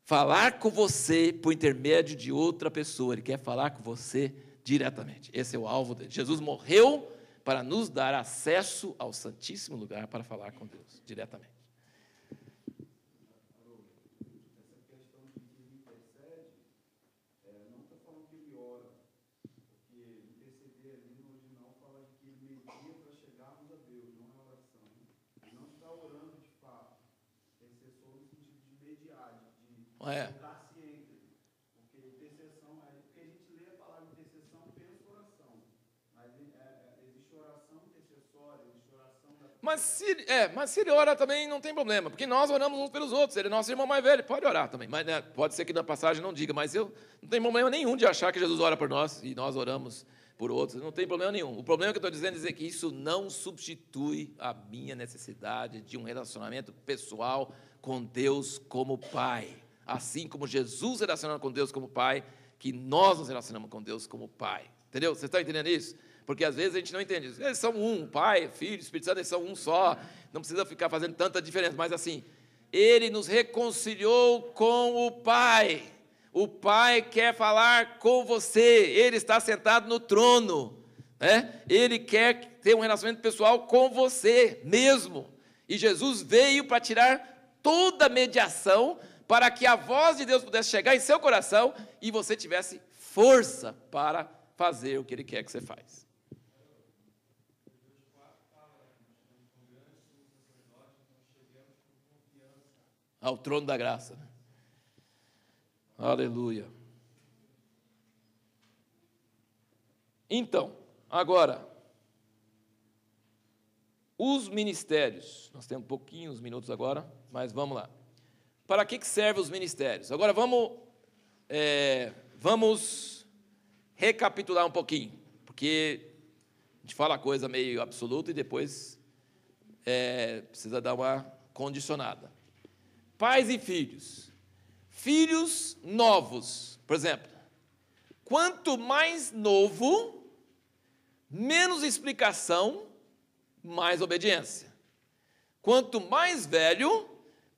falar com você por intermédio de outra pessoa. Ele quer falar com você diretamente. Esse é o alvo dele. Jesus morreu para nos dar acesso ao Santíssimo Lugar para falar com Deus diretamente. Essa questão de que ele intercede, não está falando que ele ora, porque interceder ali no original fala de que ele media para chegarmos a Deus, não é oração. Ele não está orando de fato, intercessor no sentido de mediar, de colocar-se entre. Porque intercessão, porque a gente lê a palavra intercessão, pensa oração. Mas existe oração intercessória, existe oração da... Mas se ele ora também não tem problema, porque nós oramos uns pelos outros. Ele é nosso irmão mais velho, pode orar também. Mas pode ser que na passagem não diga, mas eu não tenho problema nenhum de achar que Jesus ora por nós e nós oramos por outros. Não tem problema nenhum. O problema que eu estou dizendo é dizer que isso não substitui a minha necessidade de um relacionamento pessoal com Deus como Pai. Assim como Jesus se relaciona com Deus como Pai, que nós nos relacionamos com Deus como Pai. Entendeu? Vocês estão entendendo isso? Porque às vezes a gente não entende. Eles são um, Pai, Filho, Espírito Santo, eles são um só. Não precisa ficar fazendo tanta diferença. Mas assim, Ele nos reconciliou com o Pai. O Pai quer falar com você. Ele está sentado no trono, né? Ele quer ter um relacionamento pessoal com você mesmo. E Jesus veio para tirar toda a mediação para que a voz de Deus pudesse chegar em seu coração e você tivesse força para fazer o que Ele quer que você faça. Ao trono da graça. Né? Aleluia. Então, agora, os ministérios. Nós temos pouquinhos minutos agora, mas vamos lá. Para que servem os ministérios? Agora vamos recapitular um pouquinho, porque a gente fala coisa meio absoluta e depois precisa dar uma condicionada. Pais e filhos. Filhos novos, por exemplo. Quanto mais novo, menos explicação, mais obediência. Quanto mais velho,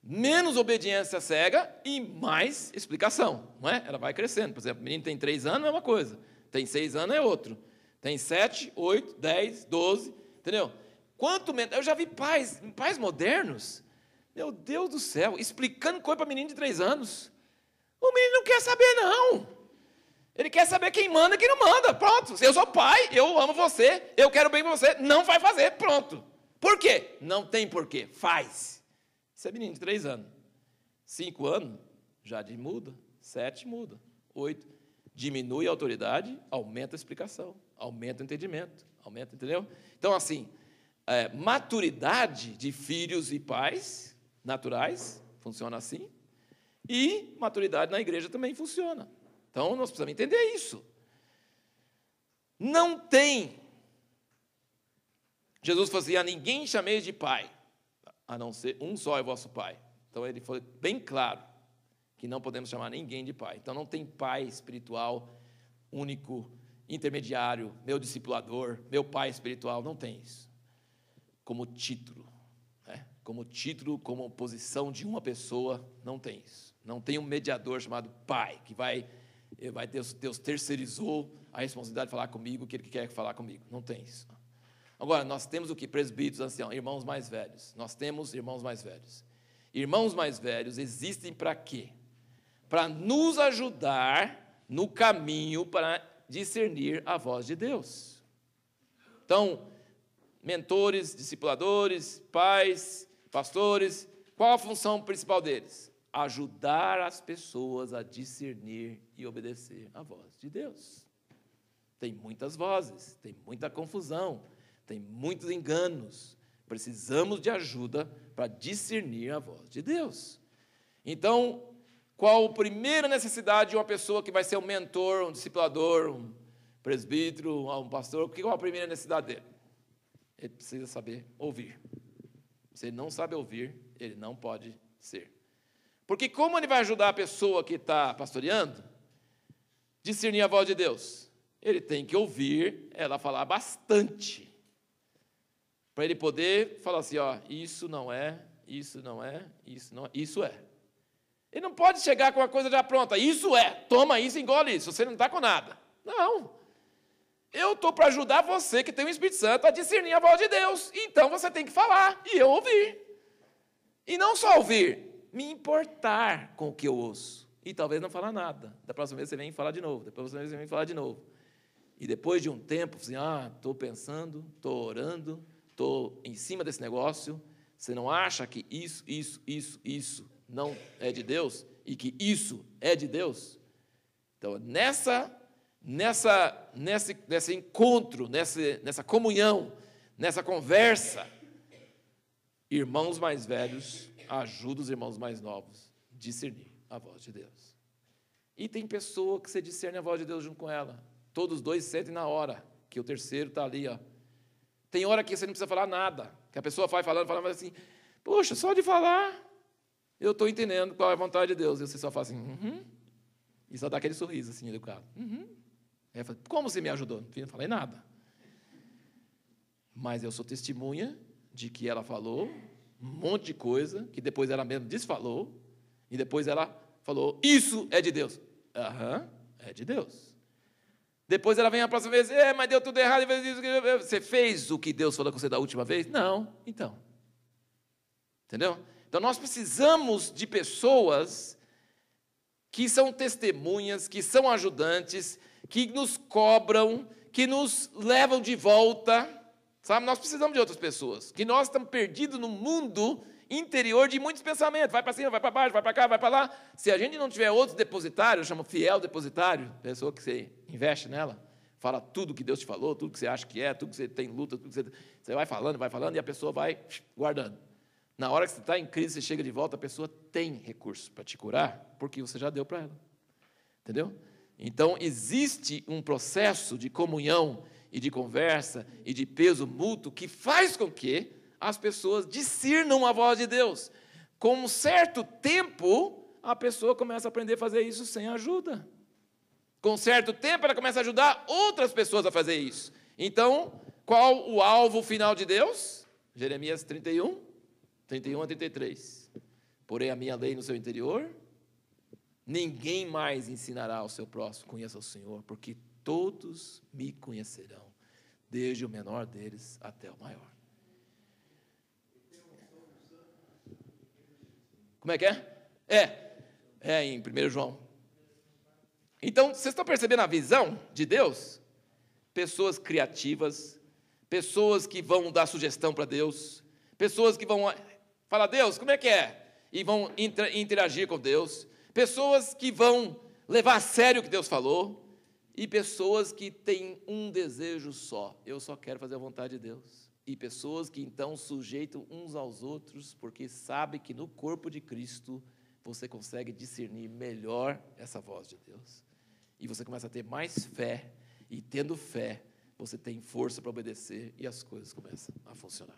menos obediência cega e mais explicação, não é? Ela vai crescendo. Por exemplo, o menino tem 3 anos é uma coisa, tem 6 anos é outro, tem 7, 8, 10, 12, entendeu? Quanto menos, eu já vi pais modernos, meu Deus do céu, explicando coisa para menino de 3 anos. O menino não quer saber, não. Ele quer saber quem manda e quem não manda. Pronto, eu sou pai, eu amo você, eu quero bem para você, não vai fazer, pronto. Por quê? Não tem porquê, faz. Isso é menino de 3 anos. 5 anos, já muda. 7 muda. 8, diminui a autoridade, aumenta a explicação, aumenta o entendimento, aumenta, entendeu? Então, assim, maturidade de filhos e pais naturais, funciona assim, e maturidade na igreja também funciona. Então, nós precisamos entender isso. Não tem. Jesus falou assim, a ninguém chameis de pai, a não ser um só é vosso pai. Então, ele foi bem claro que não podemos chamar ninguém de pai. Então, não tem pai espiritual único, intermediário, meu discipulador, meu pai espiritual, não tem isso. Como título, né? Como título, como posição de uma pessoa, não tem isso. Não tem um mediador chamado pai, que Deus terceirizou a responsabilidade de falar comigo, o que Ele quer falar comigo. Não tem isso. Agora, nós temos o que? Presbíteros, anciãos, irmãos mais velhos. Nós temos irmãos mais velhos. Irmãos mais velhos existem para quê? Para nos ajudar no caminho para discernir a voz de Deus. Então, mentores, discipuladores, pais, pastores, qual a função principal deles? Ajudar as pessoas a discernir e obedecer a voz de Deus. Tem muitas vozes, tem muita confusão, tem muitos enganos. Precisamos de ajuda para discernir a voz de Deus. Então, qual a primeira necessidade de uma pessoa que vai ser um mentor, um discipulador, um presbítero, um pastor? Qual a primeira necessidade dele? Ele precisa saber ouvir. Se ele não sabe ouvir, ele não pode ser. Porque como ele vai ajudar a pessoa que está pastoreando a discernir a voz de Deus? Ele tem que ouvir ela falar bastante. para ele poder falar assim, ó, isso não é, isso não é, isso não é, isso é. Ele não pode chegar com a coisa já pronta, isso é, toma isso, engole isso, você não está com nada. Não. Eu estou para ajudar você, que tem o Espírito Santo, a discernir a voz de Deus. Então você tem que falar, e eu ouvir. E não só ouvir, me importar com o que eu ouço. E talvez não falar nada. Da próxima vez você vem falar de novo, da próxima vez você vem falar de novo. E depois de um tempo, assim, estou pensando, estou orando, estou em cima desse negócio. Você não acha que isso não é de Deus? E que isso é de Deus? Então, nesse encontro, nessa comunhão, nessa conversa, irmãos mais velhos ajudam os irmãos mais novos a discernir a voz de Deus. E tem pessoa que você discerne a voz de Deus junto com ela. Todos os dois sentem na hora, que o terceiro está ali. Ó. Tem hora que você não precisa falar nada, que a pessoa vai falando, mas assim, poxa, só de falar, eu estou entendendo qual é a vontade de Deus. E você só fala assim, e só dá aquele sorriso assim, educado. Aí eu falo, como você me ajudou? Não falei nada. Mas eu sou testemunha de que ela falou um monte de coisa, que depois ela mesma desfalou, e depois ela falou, isso é de Deus. É de Deus. Depois ela vem a próxima vez, mas deu tudo errado. Você fez o que Deus falou com você da última vez? Não. Então. Entendeu? Então nós precisamos de pessoas que são testemunhas, que são ajudantes, que nos cobram, que nos levam de volta, sabe? Nós precisamos de outras pessoas, que nós estamos perdidos no mundo interior de muitos pensamentos, vai para cima, vai para baixo, vai para cá, vai para lá. Se a gente não tiver outros depositários, eu chamo fiel depositário, pessoa que você investe nela, fala tudo que Deus te falou, tudo que você acha que é, tudo que você tem luta, tudo que você vai falando, e a pessoa vai guardando. Na hora que você está em crise, você chega de volta, a pessoa tem recurso para te curar, porque você já deu para ela. Entendeu? Então, existe um processo de comunhão e de conversa e de peso mútuo que faz com que as pessoas discernam a voz de Deus. Com um certo tempo, a pessoa começa a aprender a fazer isso sem ajuda. Com um certo tempo, ela começa a ajudar outras pessoas a fazer isso. Então, qual o alvo final de Deus? Jeremias 31 a 33. Porém, a minha lei no seu interior, ninguém mais ensinará ao seu próximo, conheça o Senhor, porque todos me conhecerão, desde o menor deles até o maior. Como é que é? É em 1 João. Então, vocês estão percebendo a visão de Deus? Pessoas criativas, pessoas que vão dar sugestão para Deus, pessoas que vão falar, Deus, como é que é? E vão interagir com Deus, pessoas que vão levar a sério o que Deus falou, e pessoas que têm um desejo só, eu só quero fazer a vontade de Deus. E pessoas que então sujeitam uns aos outros, porque sabem que no corpo de Cristo você consegue discernir melhor essa voz de Deus. E você começa a ter mais fé, e tendo fé, você tem força para obedecer, e as coisas começam a funcionar.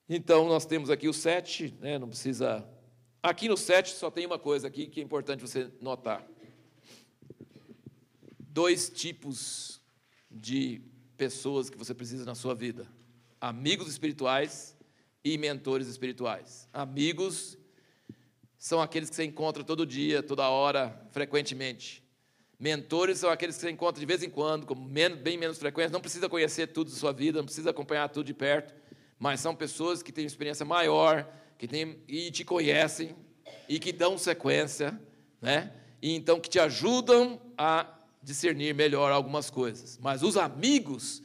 Então, nós temos aqui o 7, né, não precisa... Aqui no 7 só tem uma coisa aqui que é importante você notar. 2 tipos de pessoas que você precisa na sua vida: amigos espirituais e mentores espirituais. Amigos são aqueles que você encontra todo dia, toda hora, frequentemente. Mentores são aqueles que você encontra de vez em quando, com bem menos frequência, não precisa conhecer tudo da sua vida, não precisa acompanhar tudo de perto, mas são pessoas que têm experiência maior, e te conhecem, e que dão sequência, né? E então que te ajudam a discernir melhor algumas coisas. Mas os amigos,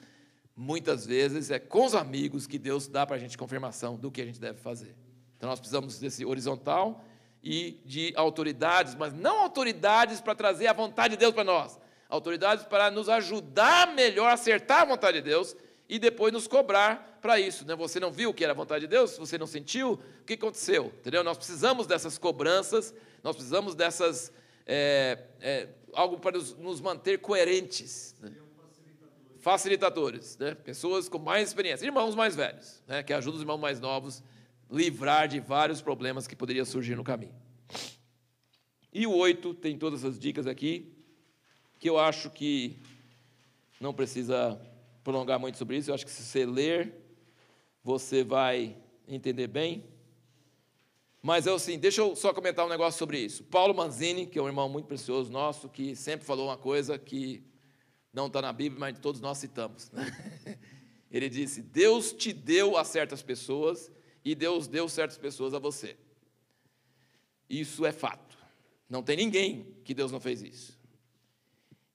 muitas vezes, é com os amigos que Deus dá para a gente confirmação do que a gente deve fazer. Então, nós precisamos desse horizontal e de autoridades, mas não autoridades para trazer a vontade de Deus para nós. Autoridades para nos ajudar melhor a acertar a vontade de Deus e depois nos cobrar para isso. Né? Você não viu o que era a vontade de Deus? Você não sentiu? O que aconteceu? Entendeu? Nós precisamos dessas cobranças, nós precisamos dessas... algo para nos manter coerentes, né? Facilitadores, né? Pessoas com mais experiência, irmãos mais velhos, né? Que ajudam os irmãos mais novos a livrar de vários problemas que poderiam surgir no caminho. E o 8 tem todas essas dicas aqui, que eu acho que não precisa prolongar muito sobre isso. Eu acho que se você ler, você vai entender bem. Mas é assim, deixa eu só comentar um negócio sobre isso. Paulo Manzini, que é um irmão muito precioso nosso, que sempre falou uma coisa que não está na Bíblia, mas todos nós citamos. Ele disse: Deus te deu a certas pessoas e Deus deu certas pessoas a você. Isso é fato. Não tem ninguém que Deus não fez isso.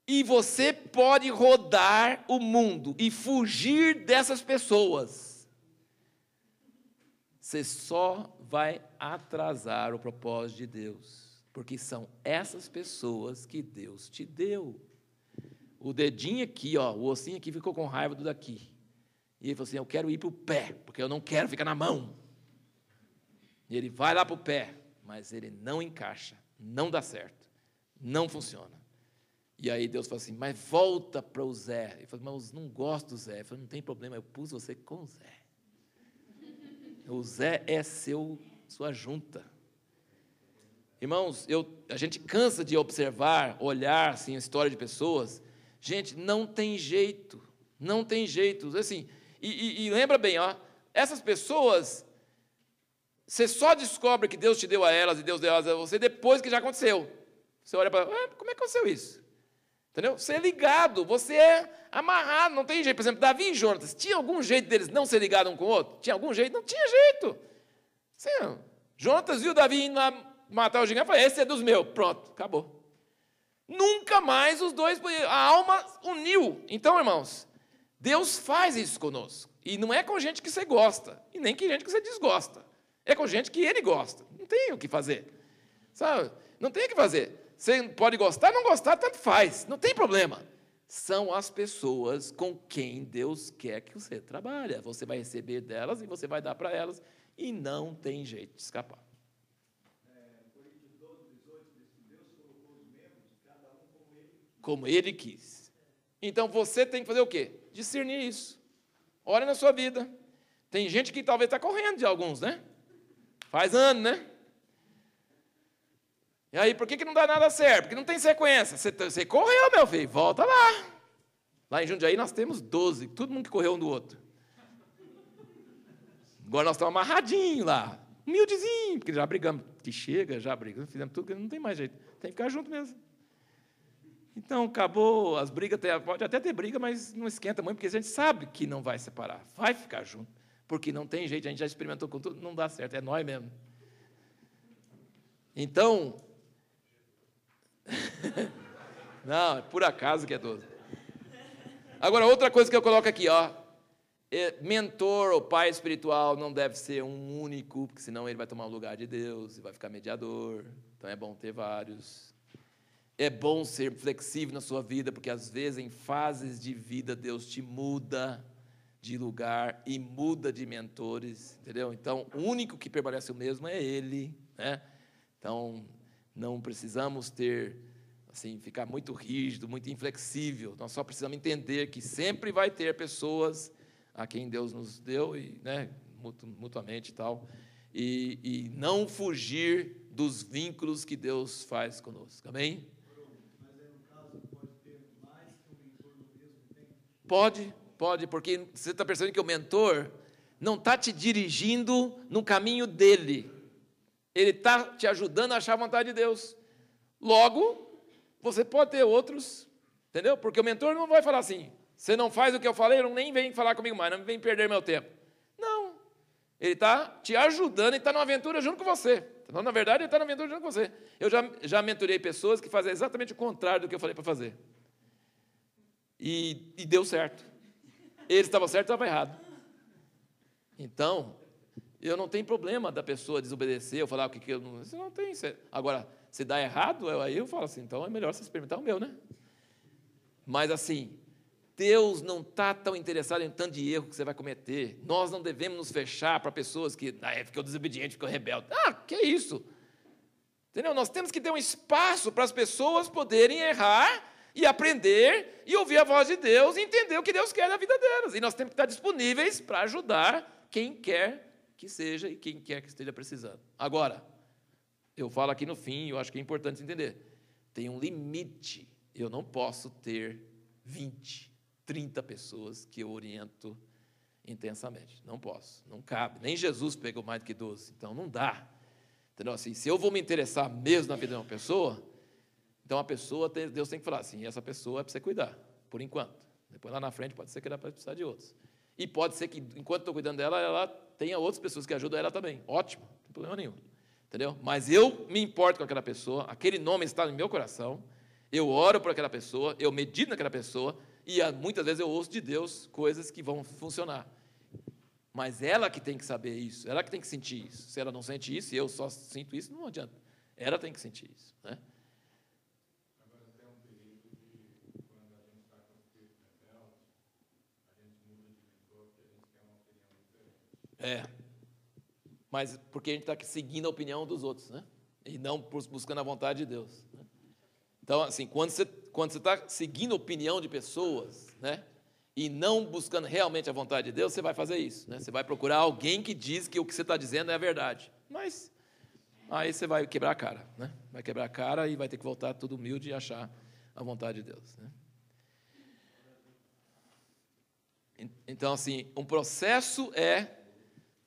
E você pode rodar o mundo e fugir dessas pessoas. Você só vai atrasar o propósito de Deus, porque são essas pessoas que Deus te deu. O dedinho aqui, ó, o ossinho aqui ficou com raiva do daqui. E ele falou assim: eu quero ir para o pé, porque eu não quero ficar na mão. E ele vai lá para o pé, mas ele não encaixa, não dá certo, não funciona. E aí Deus falou assim: mas volta para o Zé. Ele falou: mas eu não gosto do Zé. Ele falou: não tem problema, eu pus você com o Zé. O Zé é sua junta. Irmãos, a gente cansa de observar, olhar assim, a história de pessoas. Gente, não tem jeito, não tem jeito. Assim, e lembra bem, ó, essas pessoas, você só descobre que Deus te deu a elas e Deus deu elas a você depois que já aconteceu. Você olha para como é que aconteceu isso? Entendeu? Você é ligado, você é amarrado, não tem jeito. Por exemplo, Davi e Jonatas, tinha algum jeito deles não ser ligados um com o outro? Tinha algum jeito? Não tinha jeito. Jonatas viu Davi indo lá matar o gigante e falou: esse é dos meus. Pronto, acabou. Nunca mais os dois, a alma uniu. Então, irmãos, Deus faz isso conosco. E não é com gente que você gosta, e nem com gente que você desgosta. É com gente que ele gosta. Não tem o que fazer. Sabe? Não tem o que fazer. Você pode gostar, não gostar, tanto faz. Não tem problema. São as pessoas com quem Deus quer que você trabalhe. Você vai receber delas e você vai dar para elas. E não tem jeito de escapar. Coríntios 12, 18, diz que Deus colocou os membros, cada um como ele quis. Então você tem que fazer o quê? Discernir isso. Olha na sua vida. Tem gente que talvez está correndo de alguns, né? Faz ano, né? E aí, por que não dá nada certo? Porque não tem sequência. Você correu, meu filho, volta lá. Lá em Jundiaí nós temos 12, todo mundo que correu um do outro. Agora nós estamos amarradinhos lá, humildezinho, porque já brigamos, que chega, já brigamos, fizemos tudo, não tem mais jeito, tem que ficar junto mesmo. Então, acabou as brigas, pode até ter briga, mas não esquenta muito, porque a gente sabe que não vai separar, vai ficar junto, porque não tem jeito, a gente já experimentou com tudo, não dá certo, é nós mesmo. Então, não, é por acaso que é 12. Agora, outra coisa que eu coloco aqui, ó, mentor ou pai espiritual não deve ser um único, porque senão ele vai tomar o lugar de Deus e vai ficar mediador. Então é bom ter vários. É bom ser flexível na sua vida, porque às vezes em fases de vida Deus te muda de lugar e muda de mentores, entendeu? Então o único que permanece o mesmo é Ele, né? Então não precisamos ter, assim, ficar muito rígido, muito inflexível. Nós só precisamos entender que sempre vai ter pessoas a quem Deus nos deu, e, né, mutuamente e tal, e não fugir dos vínculos que Deus faz conosco. Amém? Mas aí, no caso, pode ter mais que um mentor no mesmo tempo? Pode, porque você está percebendo que o mentor não está te dirigindo no caminho dele. Ele está te ajudando a achar a vontade de Deus. Logo, você pode ter outros, entendeu? Porque o mentor não vai falar assim: você não faz o que eu falei, nem vem falar comigo mais, não vem perder meu tempo. Não. Ele está te ajudando e está numa aventura junto com você. Então, na verdade, ele está numa aventura junto com você. Eu já mentorei pessoas que fazem exatamente o contrário do que eu falei para fazer. E deu certo. Eles estavam certos, eu estava errado. Então, eu não tenho problema da pessoa desobedecer, eu falar o que eu não... Isso não tem... Agora, se dá errado, aí eu falo assim, então é melhor você experimentar o meu, né? Mas assim, Deus não está tão interessado em tanto de erro que você vai cometer. Nós não devemos nos fechar para pessoas que ficou desobediente, ficou rebelde. Que é isso? Entendeu? Nós temos que ter um espaço para as pessoas poderem errar e aprender e ouvir a voz de Deus e entender o que Deus quer da vida delas. E nós temos que estar disponíveis para ajudar quem quer que seja e quem quer que esteja precisando. Agora, eu falo aqui no fim, eu acho que é importante entender. Tem um limite. Eu não posso ter 20. 30 pessoas que eu oriento intensamente. Não posso, não cabe. Nem Jesus pegou mais do que 12, então não dá. Entendeu? Assim, se eu vou me interessar mesmo na vida de uma pessoa, então a pessoa, Deus tem que falar assim, essa pessoa é para você cuidar, por enquanto. Depois lá na frente pode ser que ela vai precisar de outros. E pode ser que, enquanto estou cuidando dela, ela tenha outras pessoas que ajudam ela também. Ótimo, não tem problema nenhum. Entendeu? Mas eu me importo com aquela pessoa, aquele nome está no meu coração, eu oro por aquela pessoa, eu medito naquela pessoa, e muitas vezes eu ouço de Deus coisas que vão funcionar. Mas ela que tem que saber isso, ela que tem que sentir isso. Se ela não sente isso, e eu só sinto isso, não adianta. Ela tem que sentir isso, né? Agora tem um perigo de quando a gente está com o espírito rebelde, a gente muda de mentor porque a gente quer uma opinião diferente. Mas porque a gente está seguindo a opinião dos outros, né? E não buscando a vontade de Deus, né? Então, assim, quando você está seguindo a opinião de pessoas, né? E não buscando realmente a vontade de Deus, você vai fazer isso, né? Você vai procurar alguém que diz que o que você está dizendo é a verdade. Mas aí você vai quebrar a cara, né? Vai quebrar a cara e vai ter que voltar tudo humilde e achar a vontade de Deus, né? Então, assim, um processo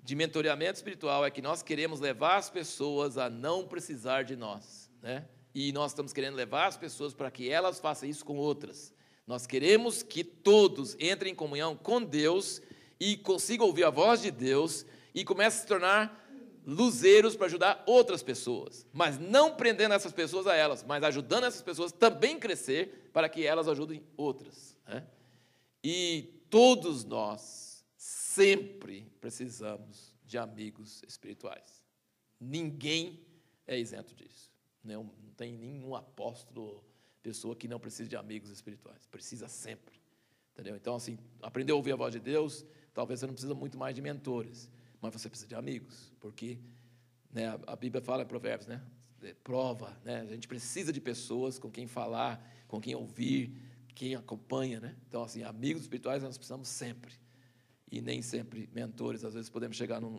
de mentoreamento espiritual é que nós queremos levar as pessoas a não precisar de nós, né? E nós estamos querendo levar as pessoas para que elas façam isso com outras. Nós queremos que todos entrem em comunhão com Deus e consigam ouvir a voz de Deus e comecem a se tornar luzeiros para ajudar outras pessoas, mas não prendendo essas pessoas a elas, mas ajudando essas pessoas também a crescer para que elas ajudem outras, né? E todos nós sempre precisamos de amigos espirituais. Ninguém é isento disso. Não tem nenhum apóstolo, pessoa que não precisa de amigos espirituais. Precisa sempre. Entendeu? Então, assim, aprender a ouvir a voz de Deus, talvez você não precisa muito mais de mentores, mas você precisa de amigos, porque, né, a Bíblia fala em Provérbios, né? Prova, né? A gente precisa de pessoas com quem falar, com quem ouvir, quem acompanha, né? Então, assim, amigos espirituais nós precisamos sempre. E nem sempre mentores, às vezes podemos chegar num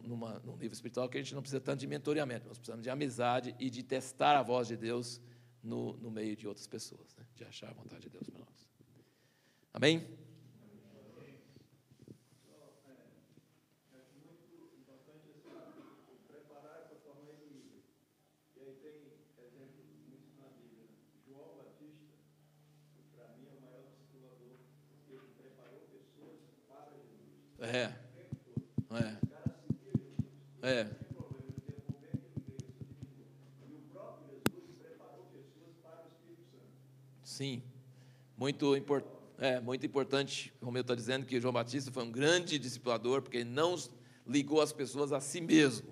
nível espiritual que a gente não precisa tanto de mentoreamento, nós precisamos de amizade e de testar a voz de Deus no meio de outras pessoas, né? De achar a vontade de Deus para nós. Amém? É muito importante preparar essa forma de líder. E aí tem exemplos muitos na Bíblia. João Batista, para mim, é o maior discipulador, porque ele preparou pessoas para Jesus. O cara seguia Jesus. Não tinha problema de ter um momento que ele veio essa divindade. E o próprio Jesus preparou pessoas para o Espírito Santo. Sim, muito importante, como eu estou dizendo, que João Batista foi um grande discipulador, porque ele não ligou as pessoas a si mesmo,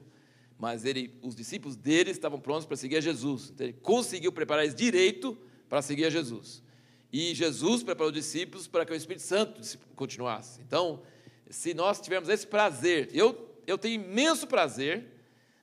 mas os discípulos dele estavam prontos para seguir a Jesus. Então, ele conseguiu preparar eles direito para seguir a Jesus. E Jesus preparou os discípulos para que o Espírito Santo continuasse. Então, se nós tivermos esse prazer, eu tenho imenso prazer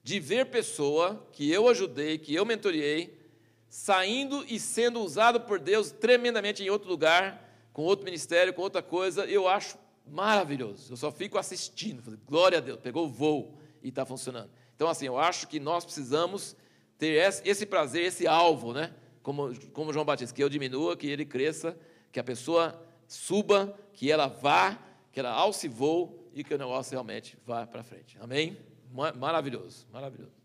de ver pessoa que eu ajudei, que eu mentoreei, saindo e sendo usado por Deus tremendamente em outro lugar, com outro ministério, com outra coisa. Eu acho maravilhoso. Eu só fico assistindo, falei, glória a Deus, pegou o voo e está funcionando. Então, assim, eu acho que nós precisamos ter esse prazer, esse alvo, né? Como João Batista, que eu diminua, que ele cresça, que a pessoa suba, que ela vá, que ela alce voo e que o negócio realmente vá para frente. Amém? Maravilhoso, maravilhoso.